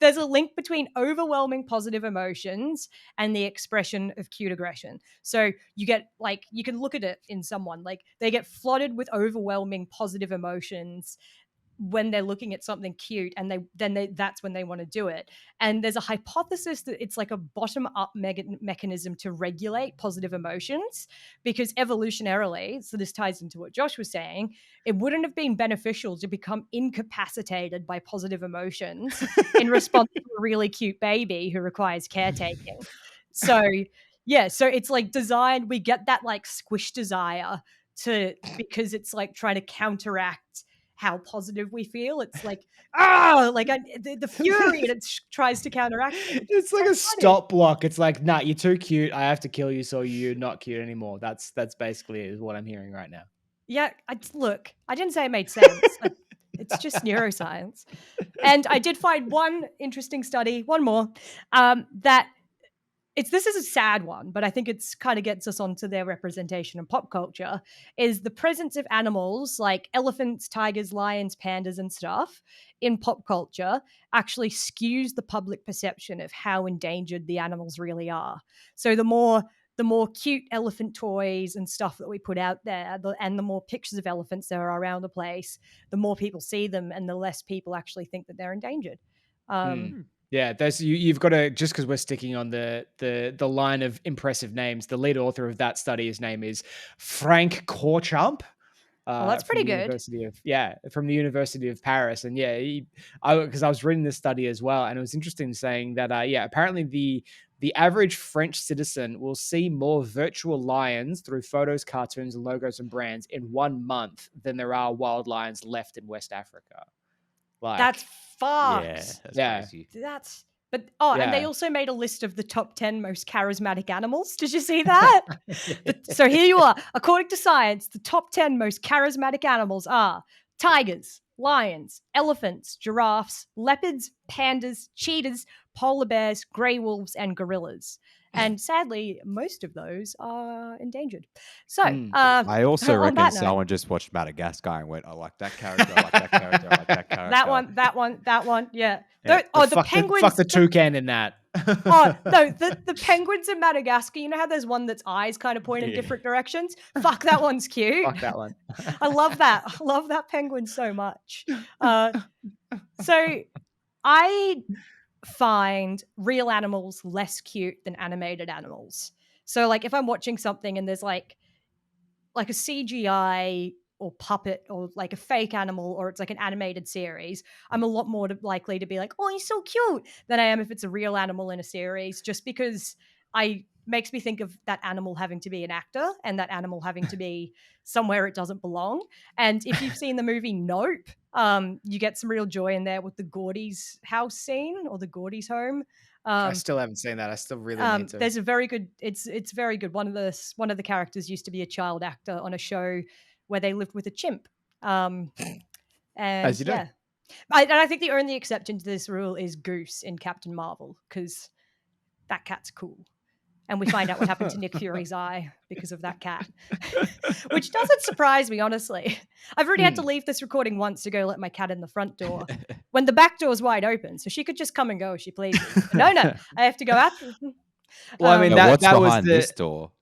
There's a link between overwhelming positive emotions and the expression of cute aggression. So you get like, you can look at it in someone, like they get flooded with overwhelming positive emotions when they're looking at something cute and that's when they want to do it. And there's a hypothesis that it's like a bottom-up mechanism to regulate positive emotions because evolutionarily, so this ties into what Josh was saying, it wouldn't have been beneficial to become incapacitated by positive emotions in response to a really cute baby who requires caretaking. So yeah, so it's like designed, we get that like squish desire because it's like trying to counteract how positive we feel. It's like, the fury, and it tries to counteract it. It's like so a funny. stop block. It's like, nah, you're too cute. I have to kill you, so you're not cute anymore. That's basically what I'm hearing right now. Yeah, look, I didn't say it made sense. It's just neuroscience. And I did find one interesting study, one more, that this is a sad one, but I think it's kind of gets us onto their representation in pop culture, is the presence of animals like elephants, tigers, lions, pandas, and stuff in pop culture actually skews the public perception of how endangered the animals really are. So the more cute elephant toys and stuff that we put out there, and the more pictures of elephants there are around the place, the more people see them and the less people actually think that they're endangered. Yeah, you've got to, just because we're sticking on the line of impressive names, the lead author of that study, his name is Frank Korchamp. Well, that's pretty good. From the University of Paris. And because I was reading this study as well, and it was interesting saying that apparently the average French citizen will see more virtual lions through photos, cartoons, logos, and brands in 1 month than there are wild lions left in West Africa. That's fucked. Yeah, that's crazy. And they also made a list of the top 10 most charismatic animals. Did you see that? So here you are. According to science, the top 10 most charismatic animals are tigers, lions, elephants, giraffes, leopards, pandas, cheetahs, polar bears, grey wolves, and gorillas. And sadly, most of those are endangered. So I also on reckon that someone just watched Madagascar and went, I like that character, I like that character, I like that character. that one, yeah. The penguins. Fuck the toucan in that. Oh, no, the penguins in Madagascar, you know how there's one that's eyes kind of point in different directions? Fuck, that one's cute. Fuck that one. I love that. I love that penguin so much. So I find real animals less cute than animated animals. So like if I'm watching something and there's like a CGI or puppet or like a fake animal, or it's like an animated series, I'm a lot more likely to be like, oh, he's so cute, than I am if it's a real animal in a series, just because makes me think of that animal having to be an actor and that animal having to be somewhere it doesn't belong. And if you've seen the movie Nope, you get some real joy in there with the Gordy's house scene, or the Gordy's home. I still haven't seen that. I still really need to. There's a very good. It's very good. One of the characters used to be a child actor on a show where they lived with a chimp. And as you do. Yeah, I think the only exception to this rule is Goose in Captain Marvel, because that cat's cool. And we find out what happened to Nick Fury's eye because of that cat, which doesn't surprise me, honestly. I've already had to leave this recording once to go let my cat in the front door when the back door's wide open, so she could just come and go if she pleases. No, I have to go out. Well, I mean, what's that was behind this door?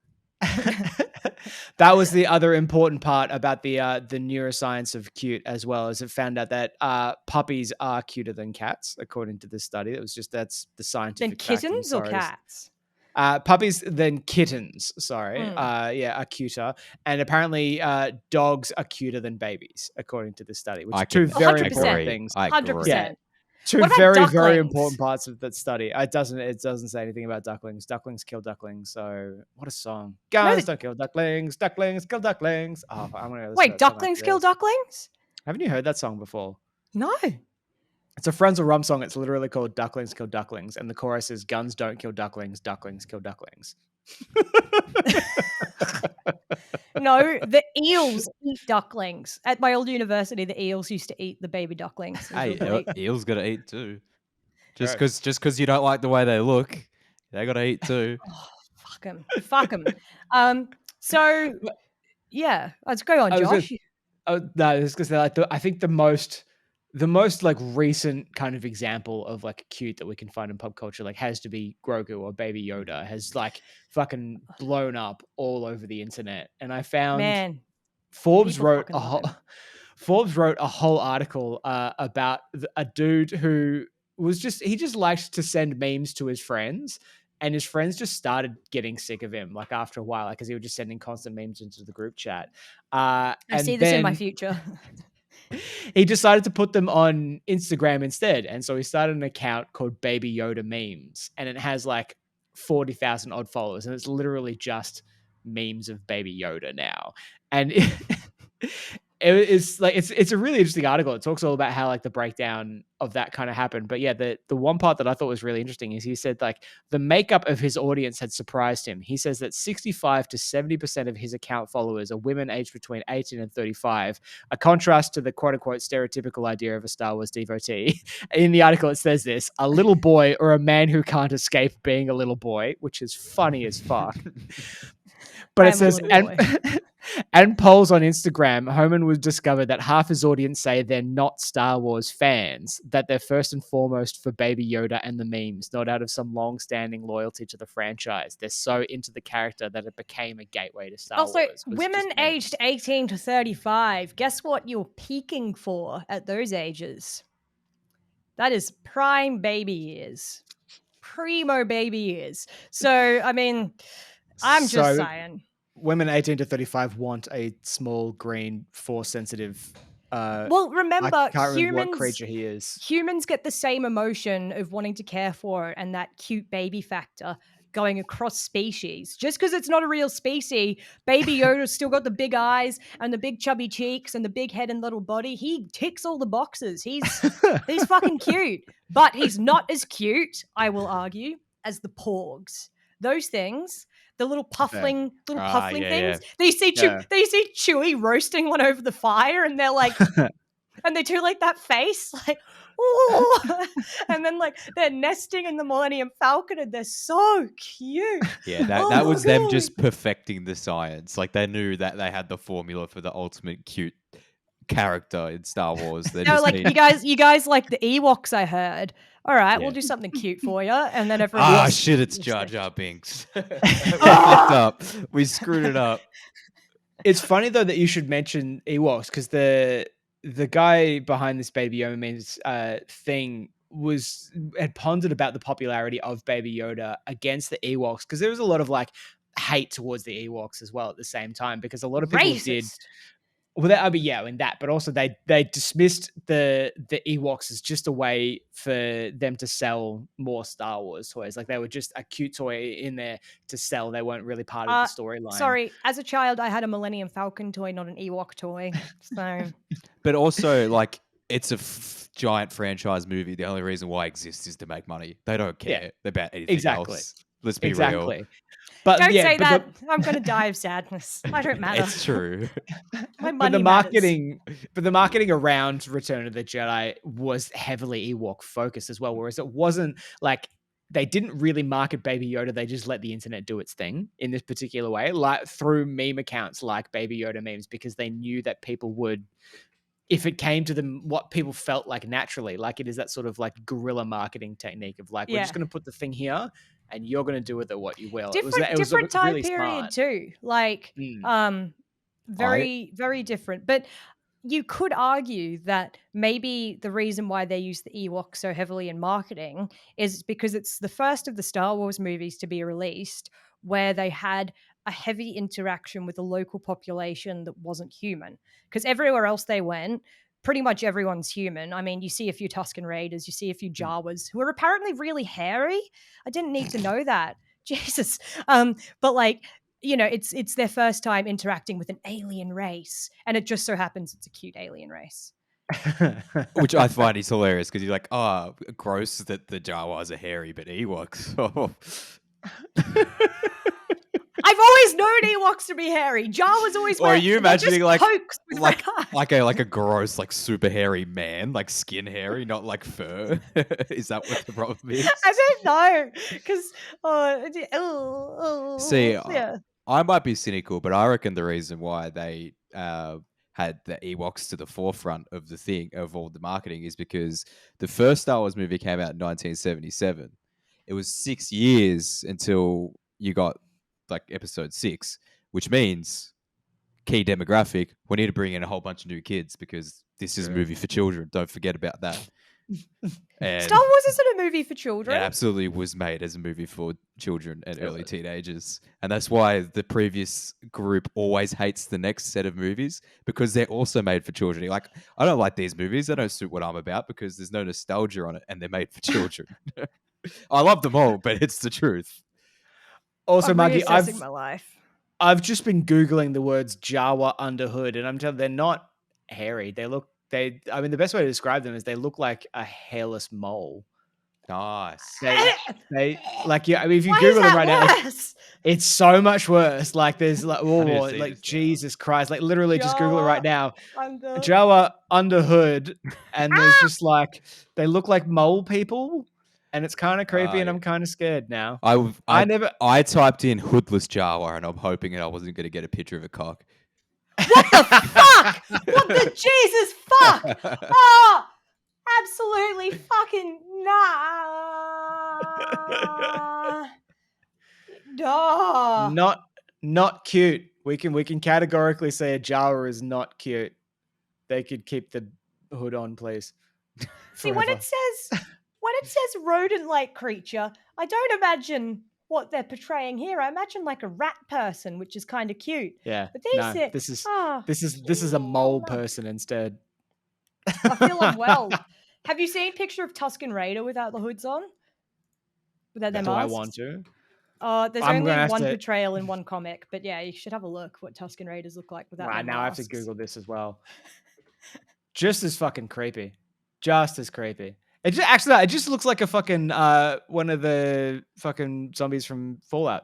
That was the other important part about the neuroscience of cute, as well, as it found out that puppies are cuter than cats, according to this study. That's the scientific Than kittens or cats? Puppies than kittens, are cuter. And apparently dogs are cuter than babies, according to this study, which are two very important things. 100%. Yeah. Two very important parts of that study. It doesn't say anything about ducklings. Ducklings kill ducklings. So what a song. Guys, don't kill ducklings. Ducklings kill ducklings. Oh, I'm gonna wait, ducklings kill ducklings? Haven't you heard that song before? No. It's a Friends of Rum song. It's literally called Ducklings Kill Ducklings. And the chorus is, guns don't kill ducklings, ducklings kill ducklings. No, the eels eat ducklings. At my old university, the eels used to eat the baby ducklings. Hey, eels got to eat too. Just because you don't like the way they look, they got to eat too. Oh, fuck them. So, yeah, let's go on, Josh. No, it's because I think the most like recent kind of example of like cute that we can find in pop culture like has to be Grogu, or Baby Yoda has like fucking blown up all over the internet. And I found Forbes wrote a whole article about a dude who he just liked to send memes to his friends, and his friends just started getting sick of him like after a while, like because he was just sending constant memes into the group chat. I see this in my future. He decided to put them on Instagram instead. And so he started an account called Baby Yoda Memes, and it has like 40,000 odd followers. And it's literally just memes of Baby Yoda now. And it's a really interesting article. It talks all about how like the breakdown of that kind of happened. But yeah, the one part that I thought was really interesting is he said like the makeup of his audience had surprised him. He says that 65 to 70% of his account followers are women aged between 18 and 35, a contrast to the quote unquote stereotypical idea of a Star Wars devotee. In the article, it says this: a little boy or a man who can't escape being a little boy, which is funny as fuck. But it says, and polls on Instagram, Homan would discover that half his audience say they're not Star Wars fans, that they're first and foremost for Baby Yoda and the memes, not out of some long-standing loyalty to the franchise. They're so into the character that it became a gateway to Star Wars. Also, women aged 18 to 35, guess what you're peaking for at those ages? That is prime baby years. Primo baby years. So, I mean, I'm just saying. Women 18 to 35 want a small, green, force-sensitive... well, remember, I can't remember what creature he is. Humans get the same emotion of wanting to care for it and that cute baby factor going across species. Just because it's not a real species, Baby Yoda's still got the big eyes and the big chubby cheeks and the big head and little body. He ticks all the boxes. He's fucking cute. But he's not as cute, I will argue, as the porgs. Those things... the little puffling things. Yeah. They see Chewie roasting one over the fire, and they're like, and they do like that face, like, oh, and then like they're nesting in the Millennium Falcon, and they're so cute. Yeah, that was them just perfecting the science. Like they knew that they had the formula for the ultimate cute character in Star Wars. No, like you guys like the Ewoks, I heard. All right, we'll do something cute for you, and then everyone. Shit! It's Jar Jar Binks. We screwed it up. It's funny though that you should mention Ewoks because the guy behind this Baby Yoda memes thing had pondered about the popularity of Baby Yoda against the Ewoks because there was a lot of like hate towards the Ewoks as well at the same time because a lot of people did. Well, but also they dismissed the Ewoks as just a way for them to sell more Star Wars toys. Like they were just a cute toy in there to sell. They weren't really part of the storyline. Sorry, as a child, I had a Millennium Falcon toy, not an Ewok toy. So, but also like it's a giant franchise movie. The only reason why it exists is to make money. They don't care about anything else. Let's be real. But don't say that. I'm going to die of sadness. I don't matter. It's true. My money but the marketing around Return of the Jedi was heavily Ewok focused as well. Whereas it wasn't like they didn't really market Baby Yoda. They just let the internet do its thing in this particular way, like through meme accounts like Baby Yoda memes, because they knew that people would, if it came to them, what people felt like naturally, like it is that sort of like guerrilla marketing technique of like, we're just going to put the thing here and you're going to do with it what you will. Different time really period too. Like, very, very different. But you could argue that maybe the reason why they use the Ewoks so heavily in marketing is because it's the first of the Star Wars movies to be released where they had a heavy interaction with the local population that wasn't human. Because everywhere else they went, pretty much everyone's human. I mean, you see a few Tusken Raiders, you see a few Jawas who are apparently really hairy. I didn't need to know that. Jesus. But like, you know, it's their first time interacting with an alien race. And it just so happens it's a cute alien race. Which I find is hilarious because you're like, oh, gross that the Jawas are hairy, but Ewoks. Oh. I've always known Ewoks to be hairy. Jawas always. Or are you imagining like a gross, like super hairy man, like skin hairy, not like fur? Is that what the problem is? I don't know, because I might be cynical, but I reckon the reason why they had the Ewoks to the forefront of the thing of all the marketing is because the first Star Wars movie came out in 1977. It was 6 years until you got like episode 6, which means key demographic, we need to bring in a whole bunch of new kids because this is a movie for children. Don't forget about that. And Star Wars isn't a movie for children. It absolutely was made as a movie for children and early teenagers. And that's why the previous group always hates the next set of movies because they're also made for children. You're like, I don't like these movies. They don't suit what I'm about because there's no nostalgia on it and they're made for children. I love them all, but it's the truth. Also, Margy, my life. I've just been Googling the words Jawa under hood, and I'm telling you, they're not hairy. I mean, the best way to describe them is they look like a hairless mole. Nice. They like, yeah. I mean, if you Why Google is them that right now, worse? it's so much worse. Like, there's like, I need to oh, see like this now. Jesus Christ, like literally, just Google it right now. Under... Jawa under hood, and there's just like they look like mole people, and it's kind of creepy, and yeah. I'm kind of scared now. I typed in hoodless Jawa, and I'm hoping I wasn't going to get a picture of a cock. What the fuck? What the Jesus fuck? Oh, absolutely fucking nah. Duh. Not cute. We can categorically say a Jawa is not cute. They could keep the hood on, please. See, when it says rodent-like creature, I don't imagine what they're portraying here. I imagine like a rat person, which is kind of cute. Yeah, But these no, this is a mole no. person instead. I feel unwell. Have you seen a picture of Tusken Raider without the hoods on? Without their Do I masks? want to? There's I'm only gonna have one to- portrayal in one comic, but yeah, you should have a look what Tusken Raiders look like without their Right, now I have to masks. Google this as well. Just as fucking creepy. Just as creepy. It just looks like a fucking one of the fucking zombies from Fallout.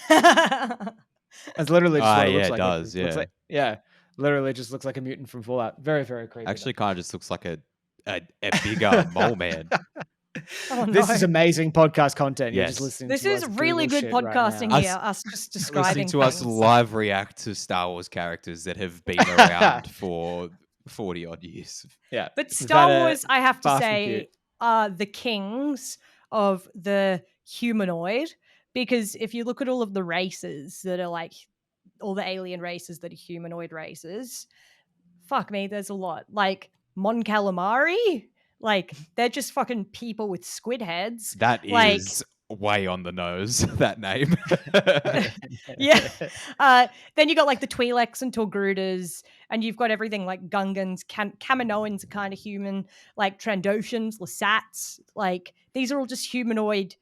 It's literally just what it looks it like. does, It looks yeah. like, yeah, literally just looks like a mutant from Fallout. Very, very creepy. Actually, kind of just looks like a bigger mole man. Oh, This is no. amazing podcast content. You're just Yes. listening This to is us really Google good shit right podcasting now. here. Us just describing Listening to us things. live react to Star Wars characters that have been around for 40 odd years. Yeah. But Is Star that a Wars, I have to fast and say, cute? are the kings of the humanoid. Because if you look at all of the races that are like all the alien races that are humanoid races, fuck me, there's a lot. Like Mon Calamari, like they're just fucking people with squid heads. That Like- is way on the nose, that name. Yeah. Then you got like the Twi'leks and Togrutas, and you've got everything like Gungans, Kaminoans are kind of human, like Trandoshans, Lasats. Like these are all just humanoid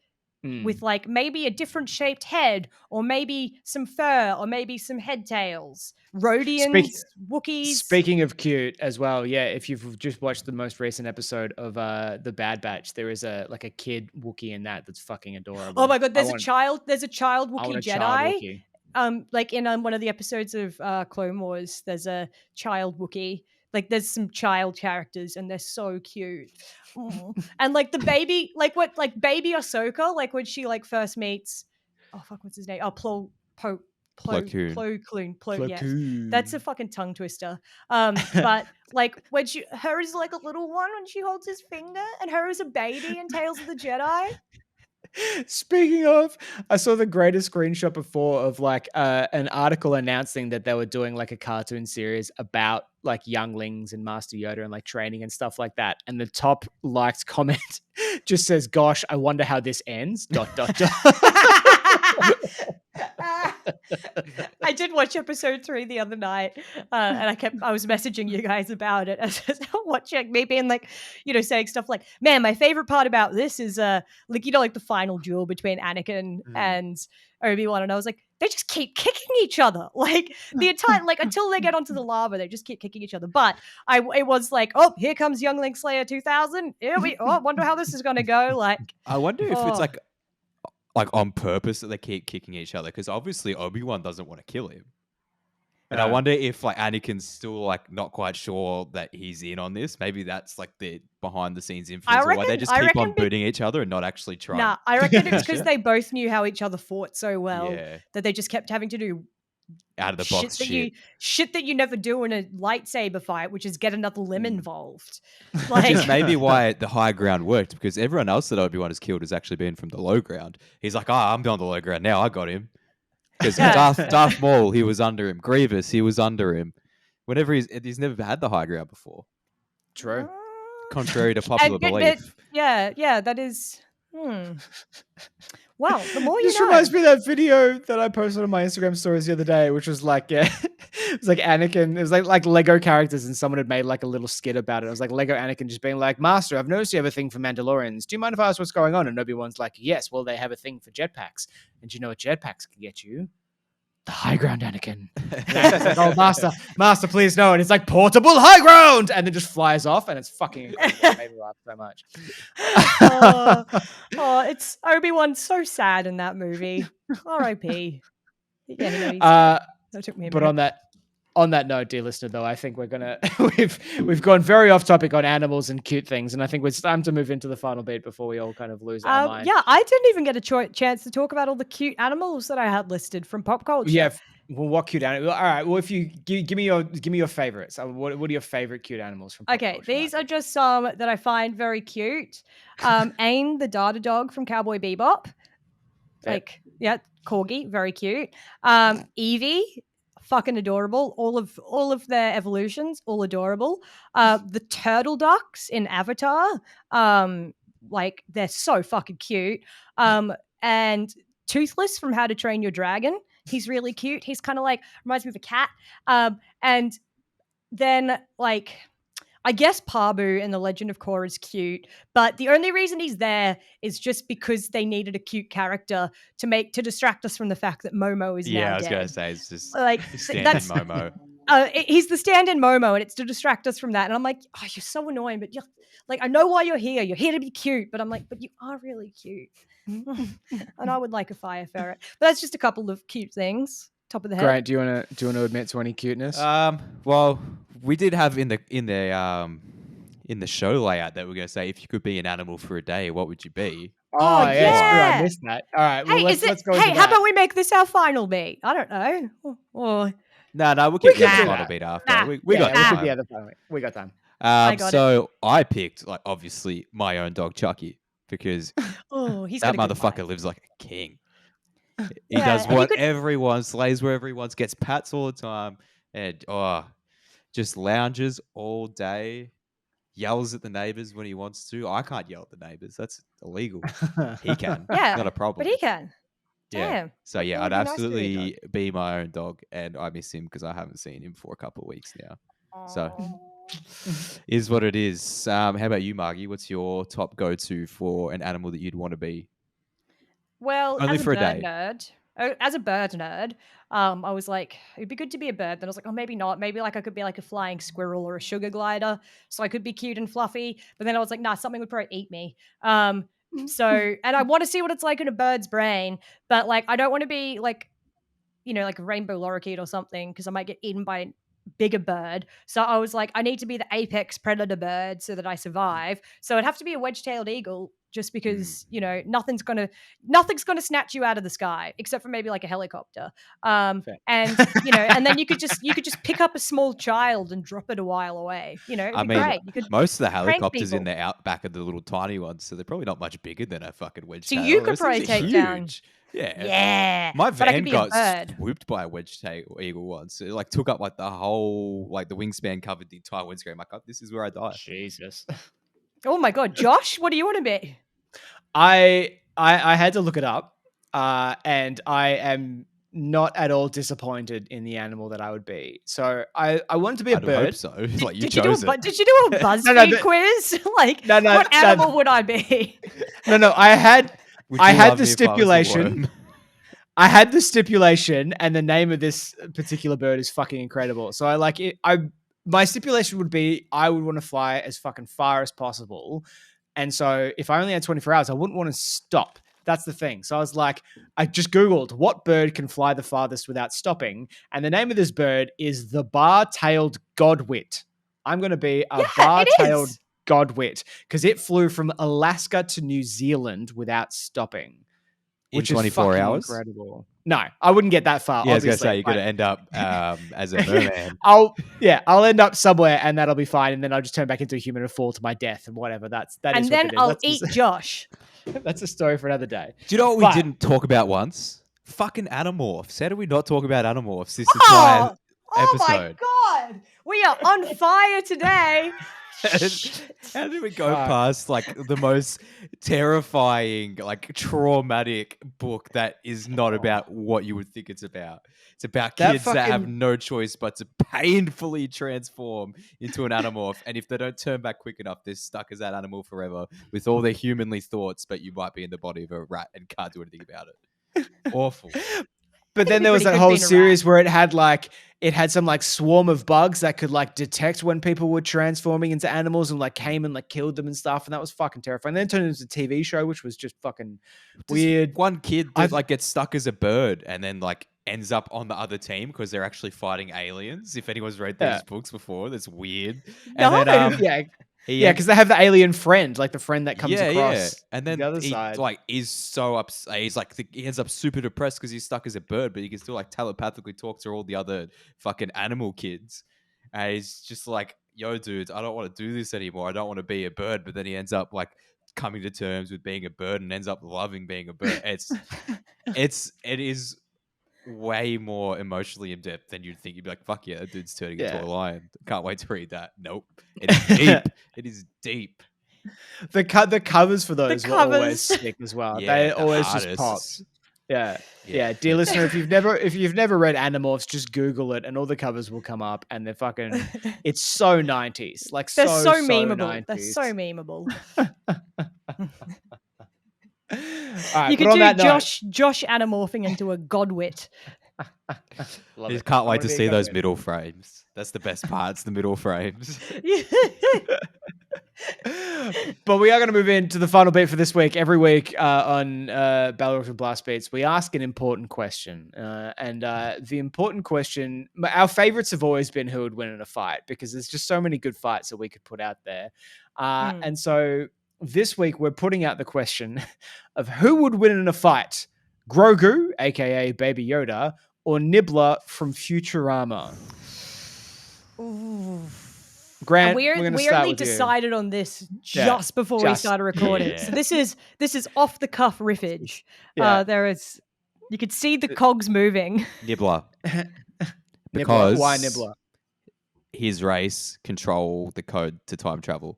with like maybe a different shaped head, or maybe some fur, or maybe some head tails. Rhodians, Wookiees. Speaking of cute as well, yeah. If you've just watched the most recent episode of the Bad Batch, there is a kid Wookiee in that's fucking adorable. Oh my god, there's a child Wookiee Jedi. Wookiee. Like in one of the episodes of Clone Wars, there's a child Wookiee. Like there's some child characters, and they're so cute. And like the baby, like baby Ahsoka, like when she like first meets, oh fuck, what's his name? Oh, Plo Koon. Yeah, that's a fucking tongue twister. But like when her is like a little one when she holds his finger, and her is a baby in Tales of the Jedi. Speaking of, I saw the greatest screenshot before of like an article announcing that they were doing like a cartoon series about like younglings and Master Yoda and like training and stuff like that. And the top liked comment just says, "Gosh, I wonder how this ends." ... I did watch episode 3 the other night, and I was messaging you guys about it as I was watching, me being like, saying stuff like, "Man, my favorite part about this is like the final duel between Anakin and Obi-Wan," and I was like, they just keep kicking each other, like the entire until they get onto the lava, they just keep kicking each other. But it was like, oh, here comes Youngling Slayer 2000. Wonder how this is gonna go. Like, I wonder if it's like on purpose that they keep kicking each other, because obviously Obi-Wan doesn't want to kill him. And I wonder if like Anakin's still like not quite sure that he's in on this. Maybe that's like the behind the scenes influence, or why they just keep on booting each other and not actually trying. Nah, I reckon it's because they both knew how each other fought so well Yeah. that they just kept having to do Out of the box shit that you never do in a lightsaber fight, which is get another limb involved. Which Like, is maybe why the high ground worked, because everyone else that Obi-Wan has killed has actually been from the low ground. He's like, I'm on the low ground now, I got him. Because Darth Maul, he was under him. Grievous, he was under him. Whenever he's never had the high ground before. True. Contrary to popular belief. Yeah, that is. Well, the more you This know. reminds me of that video that I posted on my Instagram stories the other day, which was like, it was like Anakin. It was like Lego characters, and someone had made like a little skit about it. It was like Lego Anakin just being like, "Master, I've noticed you have a thing for Mandalorians. Do you mind if I ask what's going on?" And Obi-Wan's like, "Yes, well, they have a thing for jetpacks. And do you know what jetpacks can get you? the high ground, Anakin. It's like, oh, master, please no. And it's like, portable high ground. And then just flies off. And it's fucking incredible. It made me laugh so much. It's Obi-Wan so sad in that movie. R.I.P. Yeah, he's dead. That took me a But minute. on that note, dear listener, though, I think we're gonna we've gone very off topic on animals and cute things, and I think it's time to move into the final beat before we all kind of lose our mind. Yeah, I didn't even get a chance to talk about all the cute animals that I had listed from pop culture. Yeah. Well, what cute animal? All right. Well, if you give me your favorites. What are your favorite cute animals from pop culture? Okay, these are just some that I find very cute. Aang, the Data dog from Cowboy Bebop. Like, yeah, corgi, very cute. Evie, fucking adorable. All of their evolutions, all adorable. The turtle ducks in Avatar, like they're so fucking cute. And Toothless from How to Train Your Dragon. He's really cute. He's kind of like reminds me of a cat. And then like I guess Pabu in The Legend of Korra is cute, but the only reason he's there is just because they needed a cute character to distract us from the fact that Momo is now dead. I was gonna say it's just like stand-in Momo. He's the stand-in Momo, and it's to distract us from that. And I'm like, oh, you're so annoying, but you're like, I know why you're here. You're here to be cute, but I'm like, but you are really cute. And I would like a fire ferret. But that's just a couple of cute things. Top of the head. Grant, do you want to admit to any cuteness? Well, we did have in the show layout that we're gonna say if you could be an animal for a day, what would you be? Oh yeah, I missed that. All right, well, let's go. Hey, how about we make this our final beat? I don't know. Or No, we'll get the final beat after. We got time. The other final beat. We got time. I picked like obviously my own dog Chucky because he's that motherfucker lives like a king. He does what everyone, slays wherever he wants, gets pats all the time, and just lounges all day, yells at the neighbors when he wants to. I can't yell at the neighbors. That's illegal. He can. Yeah. Not a problem. But he can. Yeah. Damn. So yeah, I'd absolutely be my own dog, and I miss him because I haven't seen him for a couple of weeks now. So is what it is. How about you, Margy? What's your top go-to for an animal that you'd want to be? Well, only as for a a bird day. nerd, as a bird nerd, I was like, it'd be good to be a bird. Then I was like, oh, maybe not. Maybe like I could be like a flying squirrel or a sugar glider, so I could be cute and fluffy. But then I was like, nah, something would probably eat me. So, and I want to see what it's like in a bird's brain, but like I don't want to be like, like a rainbow lorikeet or something because I might get eaten by a bigger bird. So I was like, I need to be the apex predator bird so that I survive. So it'd have to be a wedge-tailed eagle. Just because nothing's gonna snatch you out of the sky except for maybe like a helicopter, and and then you could just pick up a small child and drop it a while away. It'd be great. Most of the helicopters in the outback are the little tiny ones, so they're probably not much bigger than a fucking wedge-tail. So you could probably take down. Yeah. My van got swooped by a wedge-tail eagle once. It like took up like the whole the wingspan covered the entire windscreen. I'm like, this is where I die. Jesus. Oh my god, Josh, what do you want to be? I had to look it up, and I am not at all disappointed in the animal that I would be. So I wanted to be a bird. Hope so. Like did you do a BuzzFeed quiz? What animal would I be? No. I had the stipulation. I had the stipulation, and the name of this particular bird is fucking incredible. So I like it. My stipulation would be I would want to fly as fucking far as possible. And so if I only had 24 hours, I wouldn't want to stop. That's the thing. So I was like, I just Googled what bird can fly the farthest without stopping. And the name of this bird is the bar-tailed godwit. I'm going to be a bar-tailed godwit because it flew from Alaska to New Zealand without stopping. In 24 hours? Incredible. No, I wouldn't get that far. Yeah, I was going to say, you're going to end up as a merman. I'll end up somewhere and that'll be fine. And then I'll just turn back into a human and fall to my death and whatever. And then I'll eat Josh. That's a story for another day. Do you know what we didn't talk about once? Fucking Animorphs. How did we not talk about Animorphs this entire episode? Oh my God. We are on fire today. How did we go past the most terrifying, traumatic book that is not about what you would think it's about? It's about kids that have no choice but to painfully transform into an animorph. And if they don't turn back quick enough, they're stuck as that animal forever with all their humanly thoughts, but you might be in the body of a rat and can't do anything about it. Awful. But then be there was pretty that good whole being a rat. series where it had some like swarm of bugs that could like detect when people were transforming into animals and like came and like killed them and stuff, and that was fucking terrifying. Then it turned into a TV show, which was just fucking weird. One kid I- that like gets stuck as a bird and then like ends up on the other team because they're actually fighting aliens. If anyone's read these Yeah. books before, that's weird. No. And then yeah, because they have the alien friend, like the friend that comes yeah, across and the then other he side. like is so upset. He's like he ends up super depressed because he's stuck as a bird, but he can still like telepathically talk to all the other fucking animal kids. And he's just like, "Yo, dudes, I don't want to do this anymore. I don't want to be a bird." But then he ends up like coming to terms with being a bird and ends up loving being a bird. It is way more emotionally in depth than you'd think. You'd be like, "Fuck yeah, that dude's turning into a lion." Can't wait to read that. Nope, it is deep. It is deep. The covers for those were always covers. sick as well. Yeah, They the always just artists. popped. Yeah. Yeah. Dear listener, if you've never read Animorphs, just Google it and all the covers will come up, and they're fucking. It's so 90s, like They're so so memeable. 90s. They're so memeable. All right, You but could on do that note, Josh anamorphing into a godwit. love I it. can't I wait wanna to be a see those Godwit. middle frames. That's the best part. It's the middle frames. But we are going to move into the final beat for this week. Every week on Balrogs Blastbeats, we ask an important question. And the important question, our favorites have always been who would win in a fight, because there's just so many good fights that we could put out there. And so this week, we're putting out the question of who would win in a fight, Grogu, aka Baby Yoda, or Nibbler from Futurama? Ooh. Grant, we we're going to we start only with you. decided on this Yeah, just before we just- started recording. yeah. So this is off the cuff riffage. Yeah. There is, you could see the cogs moving. Nibbler. Nibbler. Because Why Nibbler? his race control the code to time travel.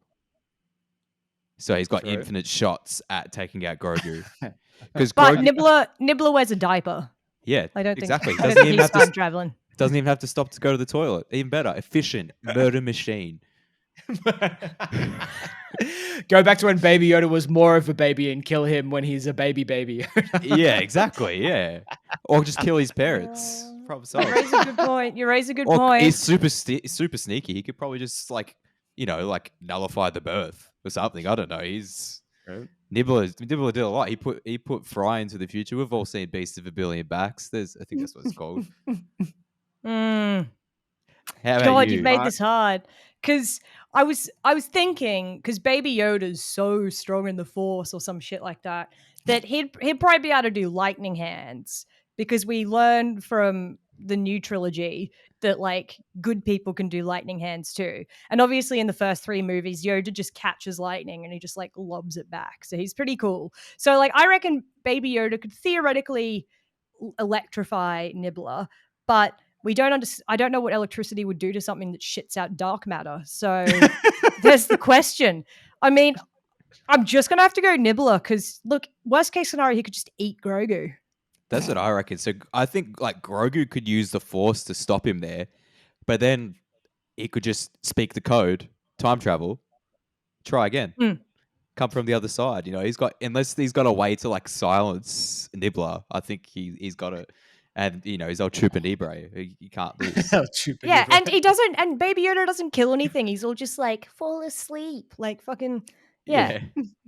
So he's got True. infinite shots at taking out Grogu. Because But Grogu, Nibbler wears a diaper. yeah, I don't think exactly. I don't Doesn't think even he's have to time traveling. doesn't even have to stop to go to the toilet. Even better, efficient murder machine. Go back to when Baby Yoda was more of a baby and kill him when he's a baby Yoda. Yeah, exactly. Yeah, or just kill his parents. Problem You solved. raise a good point. You raise a good Or point. he's super sneaky. He could probably just like nullify the birth or something. I don't know. He's Nibbler did a lot. He put Fry into the future. We've all seen Beast of a Billion Backs. I think that's what it's called. Mm. How about God, you? you've made this hard. Because I was thinking, because Baby Yoda's so strong in the Force or some shit like that, that he'd probably be able to do lightning hands, because we learned from the new trilogy that like good people can do lightning hands too. And obviously in the first 3 movies, Yoda just catches lightning and he just like lobs it back. So he's pretty cool. So like I reckon Baby Yoda could theoretically electrify Nibbler, but I don't know what electricity would do to something that shits out dark matter. So there's the question. I mean, I'm just going to have to go Nibbler because, look, worst case scenario, he could just eat Grogu. That's what I reckon. So I think like Grogu could use the Force to stop him there, but then he could just speak the code, time travel, try again, come from the other side. Unless he's got a way to like silence Nibbler, I think he's got it. And he's El Chupa Libre. He can't lose. Yeah, and he doesn't, and Baby Yoda doesn't kill anything. He's all just like fall asleep, like fucking yeah.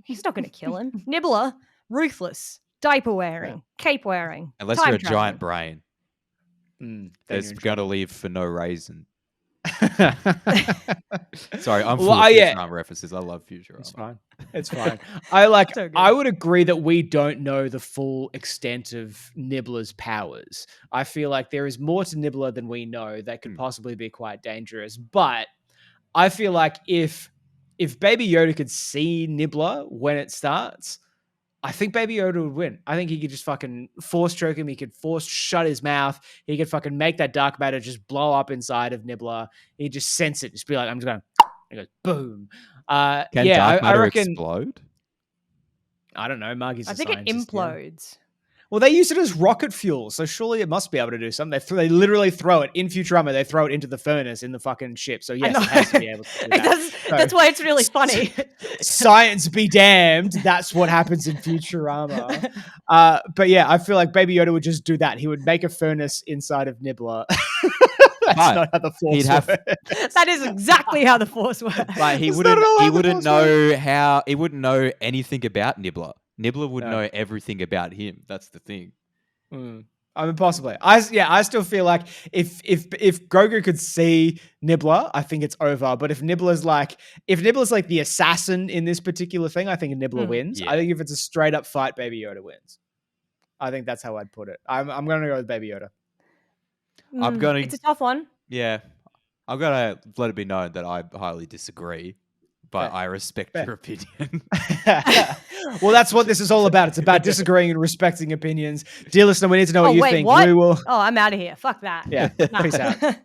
He's not going to kill him. Nibbler, ruthless, diaper wearing, cape wearing, Unless time you're a traveling. giant brain, that's going to leave for no reason. Sorry, I'm full of Futurama references. I love Futurama. It's fine. It's fine. I would agree that we don't know the full extent of Nibbler's powers. I feel like there is more to Nibbler than we know that could possibly be quite dangerous. But I feel like if Baby Yoda could see Nibbler when it starts, I think Baby Yoda would win. I think he could just fucking force choke him. He could force shut his mouth. He could fucking make that dark matter just blow up inside of Nibbler. He'd just sense it. Just be like, I'm just going, it goes boom. Can yeah, dark matter I reckon. explode? I don't know. Margy's I a think it scientist, yeah. implodes. Well, they use it as rocket fuel, so surely it must be able to do something. They literally throw it in Futurama. They throw it into the furnace in the fucking ship. So yes, know. it has to be able to do that. That's why it's really funny. Science be damned. That's what happens in Futurama. But yeah, I feel like Baby Yoda would just do that. He would make a furnace inside of Nibbler. That's not how the Force works. That is exactly how the Force works. Like he That's wouldn't. not at all He how the wouldn't Force know how. He wouldn't know anything about Nibbler. Nibbler would No. know everything about him. That's the thing. I mean, possibly. I still feel like if Grogu could see Nibbler, I think it's over. But if Nibbler's like the assassin in this particular thing, I think Nibbler wins. Yeah. I think if it's a straight up fight, Baby Yoda wins. I think that's how I'd put it. I'm gonna go with Baby Yoda. It's a tough one. Yeah, I'm gonna let it be known that I highly disagree, but I respect your opinion. Well, that's what this is all about. It's about disagreeing and respecting opinions. Dear listener, we need to know what you think. What? We will. Oh, I'm out of here. Fuck that. Yeah, Nah. peace out.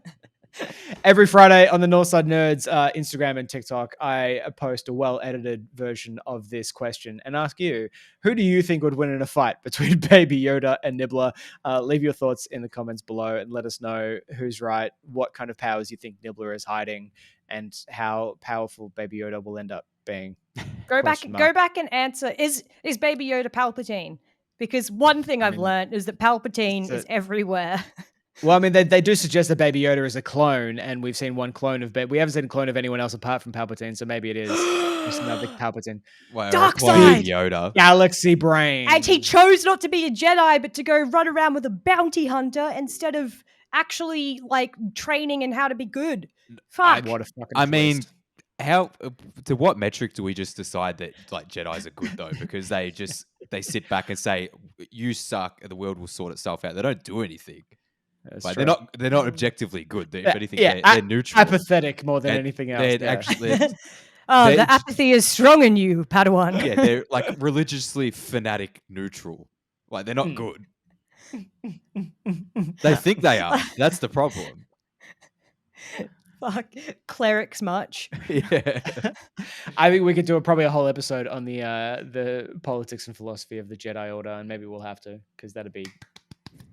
Every Friday on the Northside Nerds Instagram and TikTok, I post a well-edited version of this question and ask you, who do you think would win in a fight between Baby Yoda and Nibbler? Leave your thoughts in the comments below and let us know who's right, what kind of powers you think Nibbler is hiding, and how powerful Baby Yoda will end up being. Go back and answer. Is Baby Yoda Palpatine? Because one thing I've learned is that Palpatine is everywhere. Well, I mean, they do suggest that Baby Yoda is a clone, and we've seen one clone of we haven't seen a clone of anyone else apart from Palpatine, so maybe it is just another Palpatine. Darkseid! Yoda. Galaxy brain. And he chose not to be a Jedi, but to go run around with a bounty hunter instead of actually like training in how to be good. Fuck. What a fucking I mean, twist. how to what metric do we just decide that like Jedis are good though? Because they sit back and say, "You suck," and the world will sort itself out. They don't do anything. Like, they're not objectively good. If anything, they're neutral. Apathetic more than anything else. They're actually. The apathy is strong in you, Padawan. Yeah, they're like religiously fanatic neutral. Like they're not good. They think they are. That's the problem. Fuck, clerics much. Yeah. I think we could do probably a whole episode on the politics and philosophy of the Jedi Order, and maybe we'll have to, because that'd be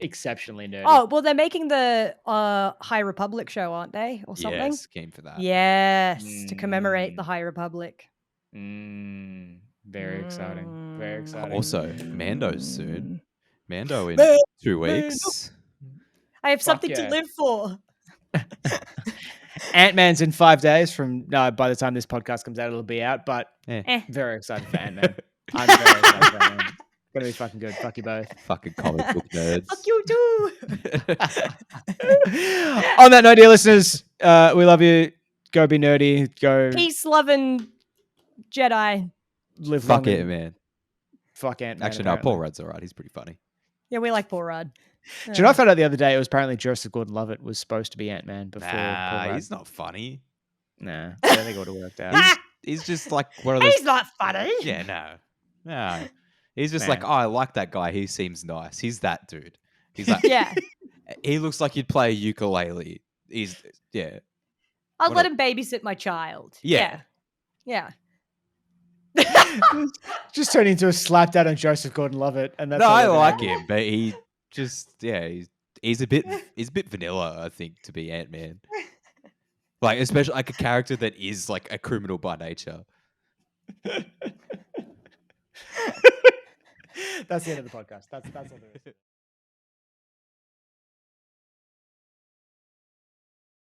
exceptionally nerdy. Oh, well, they're making the High Republic show, aren't they? Or something? Yes, keen for that. Yes, to commemorate the High Republic. Very exciting. Very exciting. Also, Mando's soon. Mando in 2 weeks. I have something to live for. Ant-Man's in 5 days from by the time this podcast comes out, it'll be out, but very excited for Ant-Man. I'm very excited for Ant-Man. Gonna be fucking good. Fuck you both. Fucking comic book nerds. Fuck you too. On that note, dear listeners, we love you. Go be nerdy. Go peace, loving Jedi. Live fuck long it, man. Fuck Ant-Man. Actually, no, Paul Rudd's alright. He's pretty funny. Yeah, we like Paul Rudd. Do you know I found out the other day it was apparently Joseph Gordon-Levitt was supposed to be Ant-Man before Paul Rudd? He's not funny. Nah, I don't think it would have worked out. He's just like one of those. He's not funny. Yeah, no. He's just like, oh, I like that guy. He seems nice. He's that dude. He's like, yeah. He looks like he'd play a ukulele. I'll let him babysit my child. Yeah. Just turned into a slapdown on Joseph Gordon-Levitt, and that's I like him, but he just he's a bit vanilla, I think, to be Ant-Man. Like, especially like a character that is like a criminal by nature. That's the end of the podcast. That's all there is.